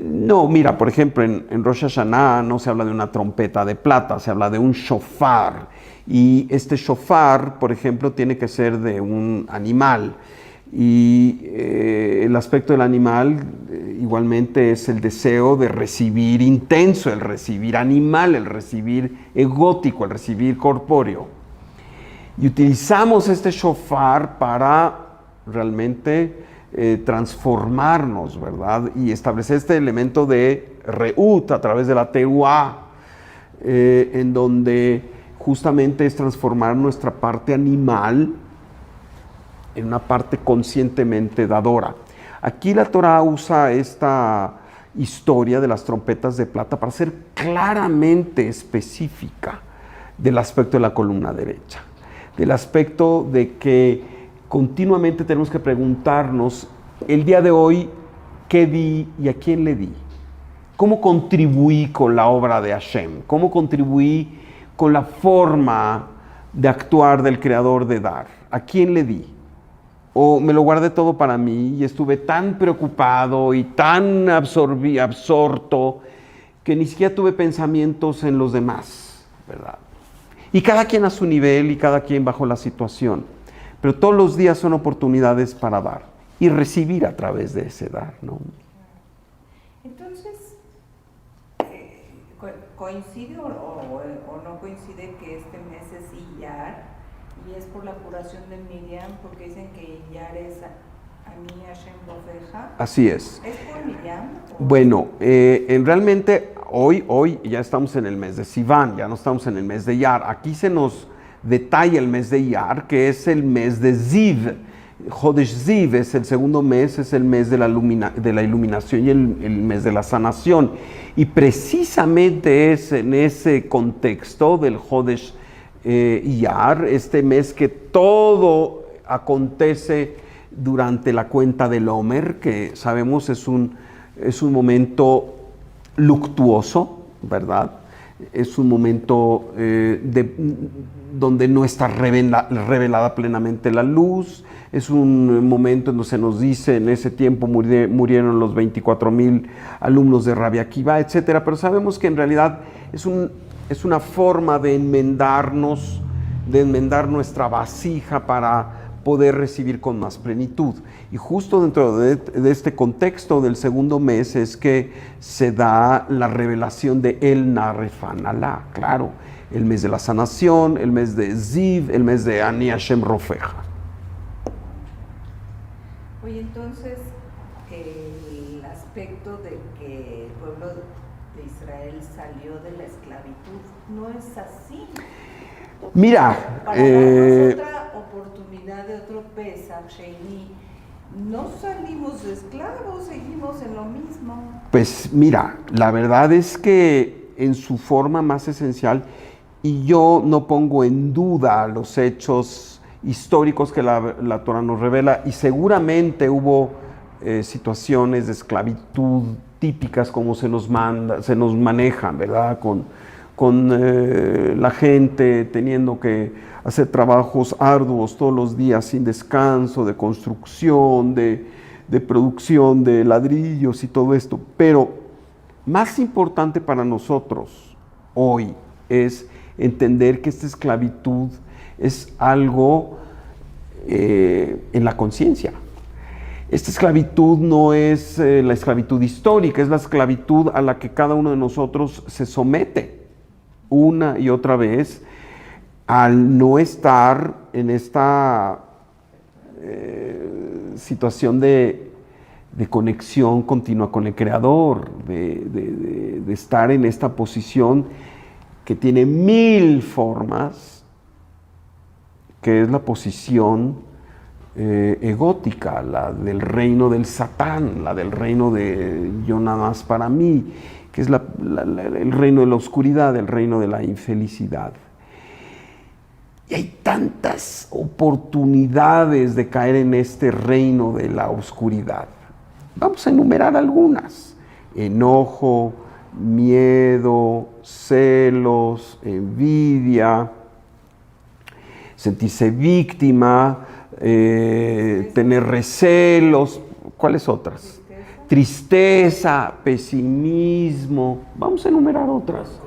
[SPEAKER 1] No, mira, por ejemplo, en Rosh Hashanah no se habla de una trompeta de plata, se habla de un shofar. Y este shofar, por ejemplo, tiene que ser de un animal. Y el aspecto del animal igualmente es el deseo de recibir intenso, el recibir animal, el recibir egótico, el recibir corpóreo. Y utilizamos este shofar para realmente transformarnos, ¿verdad? Y establecer este elemento de reut a través de la teruá, en donde justamente es transformar nuestra parte animal en una parte conscientemente dadora. Aquí la Torah usa esta historia de las trompetas de plata para ser claramente específica del aspecto de la columna derecha, del aspecto de que continuamente tenemos que preguntarnos el día de hoy, ¿qué di y a quién le di? ¿Cómo contribuí con la obra de Hashem? ¿Cómo contribuí con la forma de actuar del Creador de dar? ¿A quién le di? O me lo guardé todo para mí y estuve tan preocupado y tan absorto que ni siquiera tuve pensamientos en los demás, ¿verdad? Y cada quien a su nivel y cada quien bajo la situación. Pero todos los días son oportunidades para dar y recibir a través de ese dar, ¿no?
[SPEAKER 2] Entonces, ¿coincide o no coincide que este mes es Iyar? Y es por la curación de Miriam, porque dicen que Iyar es Ani Hashem Bofeja.
[SPEAKER 1] Así es.
[SPEAKER 2] ¿Es por Miriam?
[SPEAKER 1] Bueno, realmente hoy ya estamos en el mes de Sivan, ya no estamos en el mes de Iyar. Aquí se nos detalla el mes de Iyar, que es el mes de Ziv. Jodesh Ziv es el segundo mes, es el mes de la iluminación y el mes de la sanación. Y precisamente es en ese contexto del Jodesh Iyar, este mes que todo acontece durante la cuenta del Omer, que sabemos es un momento luctuoso, ¿verdad? es un momento donde no está revelada plenamente la luz, es un momento en donde se nos dice, en ese tiempo murieron los 24,000 alumnos de Rabbi Akiva, etc. Pero sabemos que en realidad es una forma de enmendar nuestra vasija para poder recibir con más plenitud. Y justo dentro de este contexto del segundo mes es que se da la revelación de El Narefan Alá, claro, el mes de la sanación, el mes de Ziv, el mes de Ani Hashem Rofeja.
[SPEAKER 2] Oye, entonces, el aspecto de que el pueblo de Israel salió de la esclavitud no es así.
[SPEAKER 1] Mira,
[SPEAKER 2] para darnos otra oportunidad de otro Pesach Sheini, no salimos de esclavos, seguimos en lo mismo.
[SPEAKER 1] Pues mira, la verdad es que en su forma más esencial, y yo no pongo en duda los hechos históricos que la Torah nos revela, y seguramente hubo situaciones de esclavitud típicas como se nos manejan, ¿verdad? Con la gente teniendo que hacer trabajos arduos todos los días sin descanso, de construcción, de producción de ladrillos y todo esto. Pero más importante para nosotros hoy es entender que esta esclavitud es algo en la conciencia. Esta esclavitud no es la esclavitud histórica, es la esclavitud a la que cada uno de nosotros se somete una y otra vez al no estar en esta situación de conexión continua con el Creador, de estar en esta posición que tiene 1000 formas, que es la posición egótica, la del reino del Satán, la del reino de yo nada más para mí, que es el reino de la oscuridad, el reino de la infelicidad. Y hay tantas oportunidades de caer en este reino de la oscuridad. Vamos a enumerar algunas: enojo, miedo, celos, envidia, sentirse víctima, tener recelos. ¿Cuáles otras? Tristeza, pesimismo. Vamos a enumerar otras.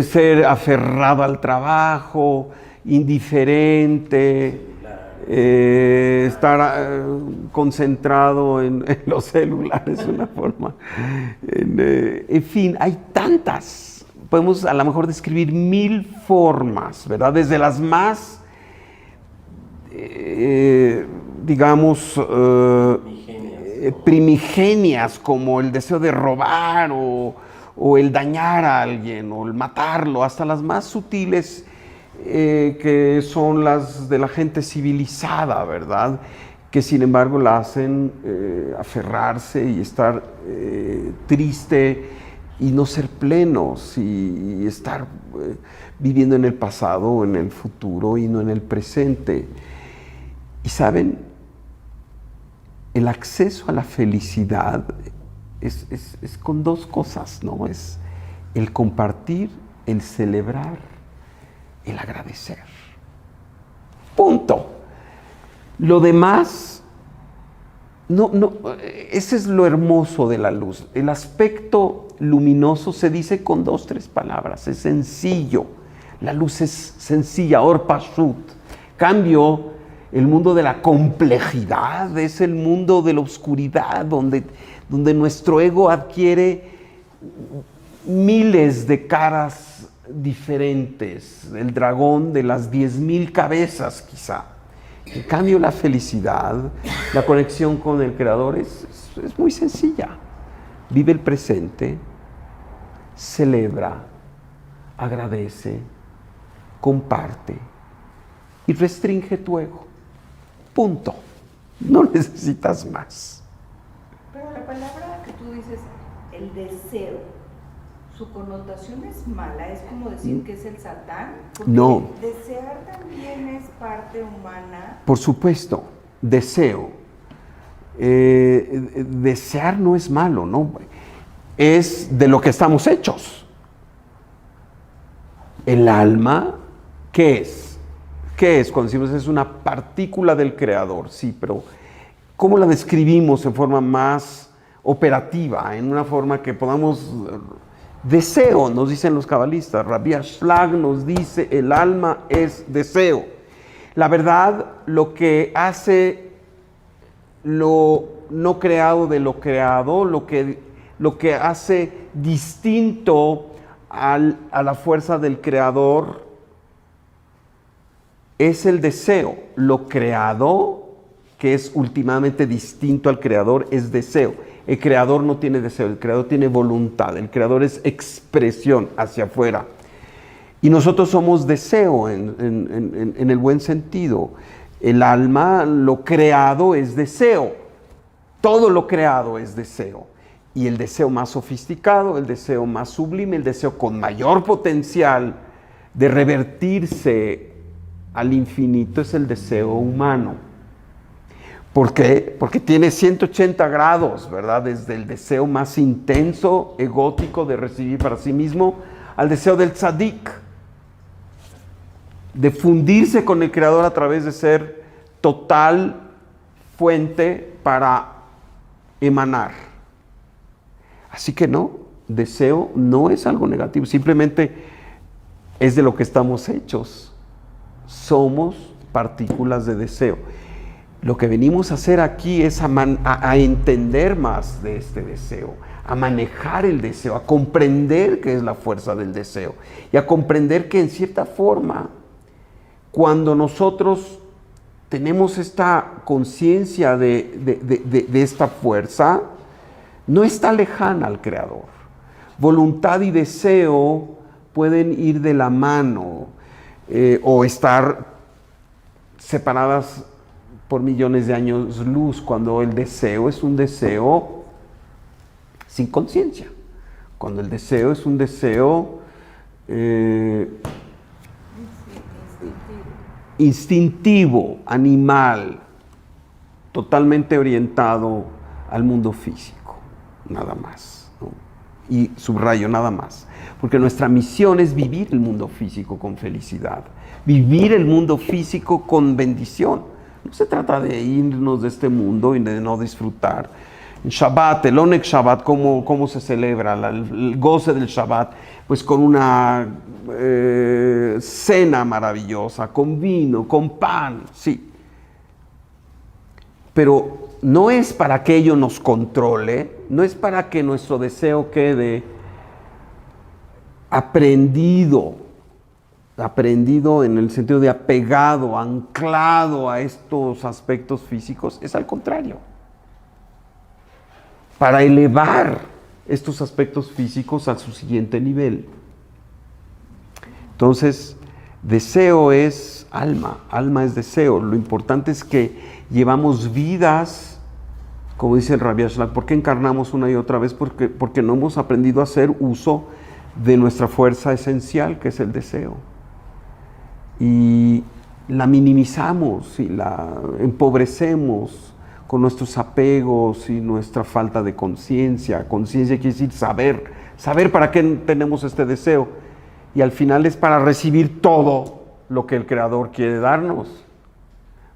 [SPEAKER 1] Ser aferrado al trabajo, indiferente, estar concentrado en los celulares, una forma. En fin, hay tantas. Podemos a lo mejor describir 1000 formas, ¿verdad? Desde las más, digamos, primigenias, como el deseo de robar o el dañar a alguien o el matarlo, hasta las más sutiles, que son las de la gente civilizada, ¿verdad? Que sin embargo la hacen aferrarse y estar triste y no ser plenos y estar viviendo en el pasado o en el futuro y no en el presente. Y saben, el acceso a la felicidad es con dos cosas, ¿no? Es el compartir, el celebrar, el agradecer. Punto. Lo demás, ese es lo hermoso de la luz. El aspecto luminoso se dice con 2, 3 palabras, es sencillo. La luz es sencilla, or pashut. Cambio, el mundo de la complejidad es el mundo de la oscuridad, donde nuestro ego adquiere miles de caras diferentes, el dragón de las 10,000 cabezas quizá. En cambio, la felicidad, la conexión con el Creador es muy sencilla. Vive el presente, celebra, agradece, comparte y restringe tu ego. Punto. No necesitas más.
[SPEAKER 2] Pero la palabra que tú dices, el deseo, su connotación es mala, es como decir que es el Satán. Porque
[SPEAKER 1] no.
[SPEAKER 2] Desear también es parte humana.
[SPEAKER 1] Por supuesto, deseo. Desear no es malo, ¿no? Es de lo que estamos hechos. El alma, ¿qué es? ¿Qué es? Cuando decimos es una partícula del creador, sí, pero ¿cómo la describimos en forma más operativa, en una forma que podamos... Deseo, nos dicen los cabalistas. Rabbi Ashlag nos dice, el alma es deseo. La verdad, lo que hace lo no creado de lo creado, lo que hace distinto a la fuerza del creador es el deseo. Lo creado, que es últimamente distinto al creador, es deseo. El creador no tiene deseo, el creador tiene voluntad, el creador es expresión hacia afuera. Y nosotros somos deseo en el buen sentido. El alma, lo creado es deseo. Todo lo creado es deseo. Y el deseo más sofisticado, el deseo más sublime, el deseo con mayor potencial de revertirse al infinito es el deseo humano. ¿Por qué? Porque tiene 180 grados, ¿verdad? Desde el deseo más intenso, egótico de recibir para sí mismo, al deseo del tzadik, de fundirse con el Creador a través de ser total fuente para emanar. Así que no, deseo no es algo negativo, simplemente es de lo que estamos hechos. Somos partículas de deseo. Lo que venimos a hacer aquí es a entender más de este deseo, a manejar el deseo, a comprender qué es la fuerza del deseo y a comprender que en cierta forma, cuando nosotros tenemos esta conciencia de esta fuerza, no está lejana al Creador. Voluntad y deseo pueden ir de la mano o estar separadas por millones de años luz, cuando el deseo es un deseo sin conciencia, cuando el deseo es un deseo instintivo, animal, totalmente orientado al mundo físico, nada más, ¿no? Y subrayo, nada más, porque nuestra misión es vivir el mundo físico con felicidad, vivir el mundo físico con bendición. No se trata de irnos de este mundo y de no disfrutar. En Shabbat, el Oneg Shabbat, ¿cómo se celebra? El goce del Shabbat, pues con una cena maravillosa, con vino, con pan, sí. Pero no es para que ello nos controle, no es para que nuestro deseo quede aprendido en el sentido de apegado, anclado a estos aspectos físicos, es al contrario. Para elevar estos aspectos físicos a su siguiente nivel. Entonces, deseo es alma es deseo. Lo importante es que llevamos vidas, como dice el Rabbi Ashlag, ¿por qué encarnamos una y otra vez? Porque no hemos aprendido a hacer uso de nuestra fuerza esencial, que es el deseo. Y la minimizamos y la empobrecemos con nuestros apegos y nuestra falta de conciencia. Conciencia quiere decir saber para qué tenemos este deseo. Y al final es para recibir todo lo que el Creador quiere darnos.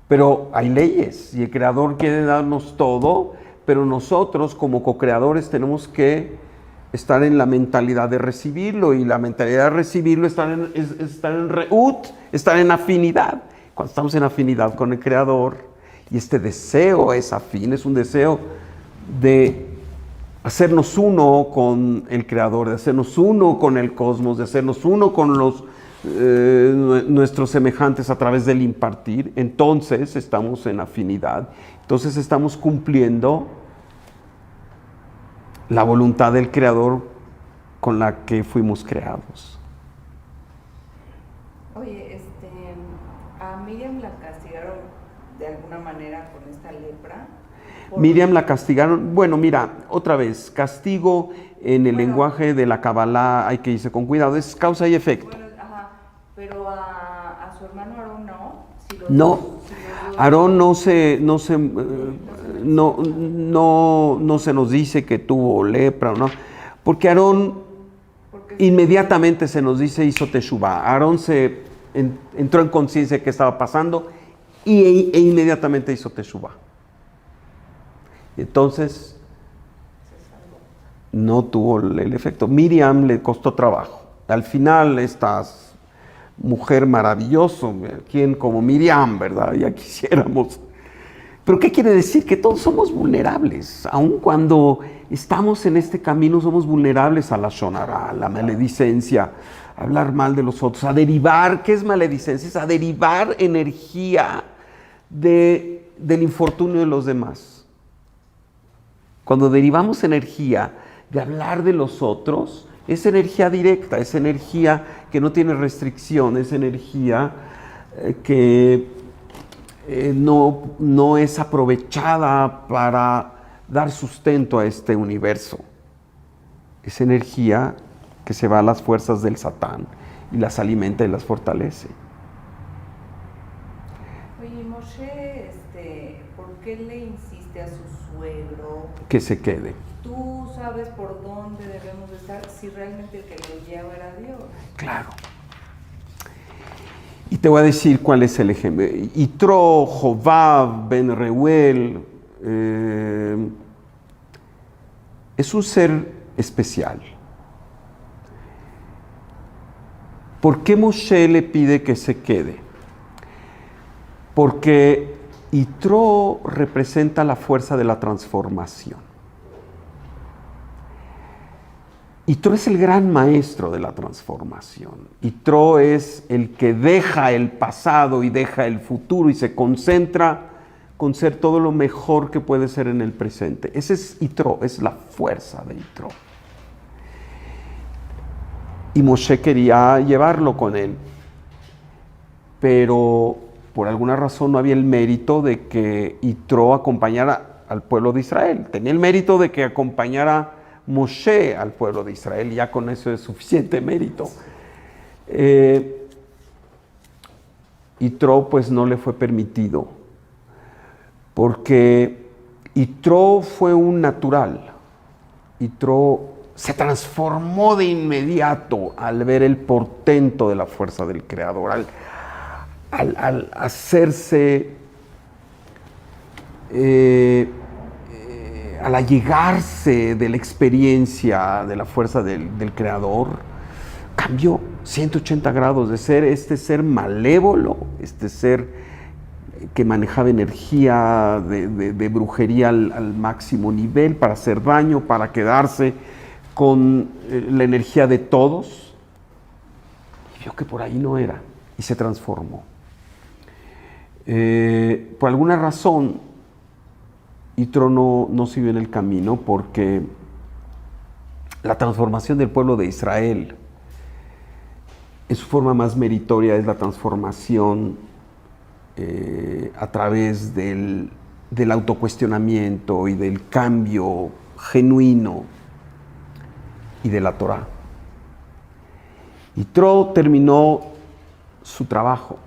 [SPEAKER 1] Pero hay leyes y el Creador quiere darnos todo, pero nosotros como co-creadores tenemos que estar en la mentalidad de recibirlo, y la mentalidad de recibirlo es estar en reut, estar en afinidad. Cuando estamos en afinidad con el Creador, y este deseo es afín, es un deseo de hacernos uno con el Creador, de hacernos uno con el cosmos, de hacernos uno con nuestros semejantes a través del impartir. Entonces estamos en afinidad, entonces estamos cumpliendo la voluntad del Creador con la que fuimos creados.
[SPEAKER 2] Oye, a Miriam la castigaron de alguna manera con esta lepra.
[SPEAKER 1] Miriam la castigaron, bueno, mira, otra vez, castigo en el lenguaje de la Kabbalah hay que irse con cuidado, es causa y efecto.
[SPEAKER 2] Bueno, ajá, pero a su hermano Aarón no.
[SPEAKER 1] No, Aarón no se nos dice que tuvo lepra o no, porque Aarón,
[SPEAKER 2] porque
[SPEAKER 1] inmediatamente se nos dice hizo teshuvá. Aarón entró en conciencia de qué estaba pasando e inmediatamente hizo teshuvá. Entonces no tuvo el efecto. Miriam le costó trabajo. Al final esta mujer maravillosa, quien como Miriam, ¿verdad? Ya quisiéramos. Pero ¿qué quiere decir? Que todos somos vulnerables. Aun cuando estamos en este camino somos vulnerables a la shonara, a la maledicencia, a hablar mal de los otros, a derivar. ¿Qué es maledicencia? Es a derivar energía del infortunio de los demás. Cuando derivamos energía de hablar de los otros, es energía directa, es energía que no tiene restricción, es energía que no es aprovechada para dar sustento a este universo. Es energía que se va a las fuerzas del Satán y las alimenta y las fortalece.
[SPEAKER 2] Oye, Moshe, ¿por qué le insiste a su suegro
[SPEAKER 1] que se quede?
[SPEAKER 2] Tú sabes por dónde debemos estar, si realmente el que lo lleva era Dios.
[SPEAKER 1] Claro. Y te voy a decir cuál es el ejemplo. Yitro, Jobab, Ben Reuel, es un ser especial. ¿Por qué Moshe le pide que se quede? Porque Yitro representa la fuerza de la transformación. Yitro es el gran maestro de la transformación. Yitro es el que deja el pasado y deja el futuro y se concentra con ser todo lo mejor que puede ser en el presente. Ese es Yitro, es la fuerza de Yitro. Y Moshe quería llevarlo con él, pero por alguna razón no había el mérito de que Yitro acompañara al pueblo de Israel. Tenía el mérito de que acompañara Moshe al pueblo de Israel, y ya con eso es suficiente mérito. Yitro pues no le fue permitido, porque Yitro fue un natural. Yitro se transformó de inmediato al ver el portento de la fuerza del Creador, al hacerse, al allegarse de la experiencia de la fuerza del Creador, cambió 180 grados de ser este ser malévolo, este ser que manejaba energía de brujería al máximo nivel para hacer daño, para quedarse con la energía de todos, y vio que por ahí no era, y se transformó. Por alguna razón, Yitro no siguió en el camino, porque la transformación del pueblo de Israel, en su forma más meritoria, es la transformación a través del autocuestionamiento y del cambio genuino y de la Torá. Yitro terminó su trabajo.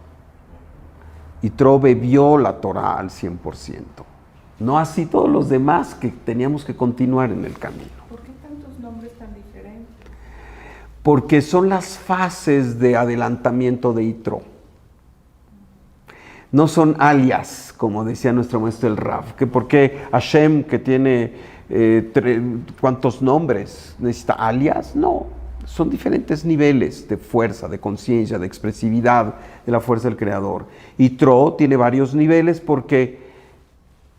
[SPEAKER 1] Yitro bebió la Torá al 100%. No así todos los demás, que teníamos que continuar en el camino.
[SPEAKER 2] ¿Por qué tantos nombres tan diferentes?
[SPEAKER 1] Porque son las fases de adelantamiento de Yitro. No son alias, como decía nuestro maestro el Rav, que porque Hashem, que tiene ¿cuántos nombres? ¿Necesita alias? No, son diferentes niveles de fuerza, de conciencia, de expresividad de la fuerza del Creador. Yitro tiene varios niveles porque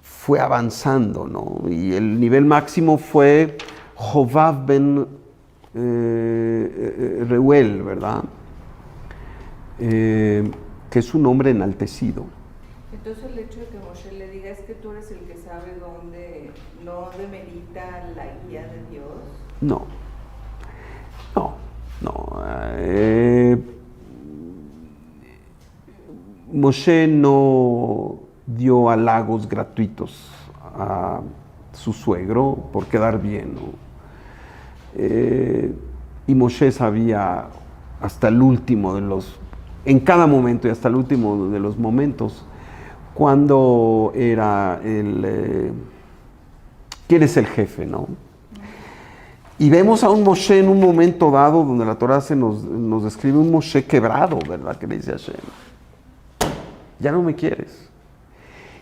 [SPEAKER 1] fue avanzando, ¿no? Y el nivel máximo fue Jobab ben Reuel, ¿verdad? Que es un hombre enaltecido.
[SPEAKER 2] Entonces el hecho de que Moshe le diga es que tú eres el que sabe dónde no demerita la guía de Dios.
[SPEAKER 1] No. Moshe no dio halagos gratuitos a su suegro por quedar bien, ¿no? Y Moshe sabía hasta el último en cada momento y hasta el último de los momentos, cuando era quién es el jefe, ¿no? Y vemos a un Moshe en un momento dado donde la Torah nos describe un Moshe quebrado, ¿verdad? Que le dice a Hashem, ya no me quieres.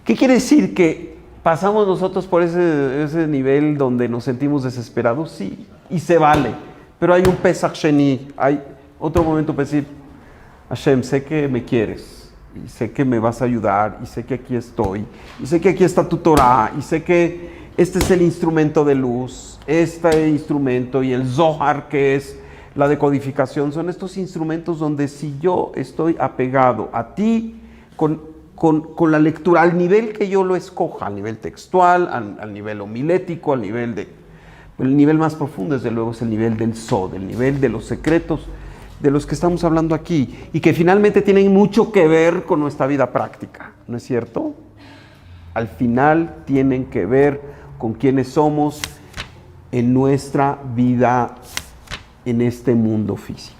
[SPEAKER 1] ¿Qué quiere decir? ¿Que pasamos nosotros por ese nivel donde nos sentimos desesperados? Sí, y se vale. Pero hay un Pesach Sheni, hay otro momento para decir, Hashem, sé que me quieres, y sé que me vas a ayudar, y sé que aquí estoy, y sé que aquí está tu Torah, y sé que este es el instrumento de luz, este instrumento y el Zohar, que es la decodificación, son estos instrumentos donde si yo estoy apegado a ti con la lectura, al nivel que yo lo escoja, al nivel textual, al nivel homilético, al nivel de... El nivel más profundo, desde luego, es el nivel del Sod, el nivel de los secretos de los que estamos hablando aquí, y que finalmente tienen mucho que ver con nuestra vida práctica, ¿no es cierto? Al final tienen que ver con quiénes somos en nuestra vida en este mundo físico.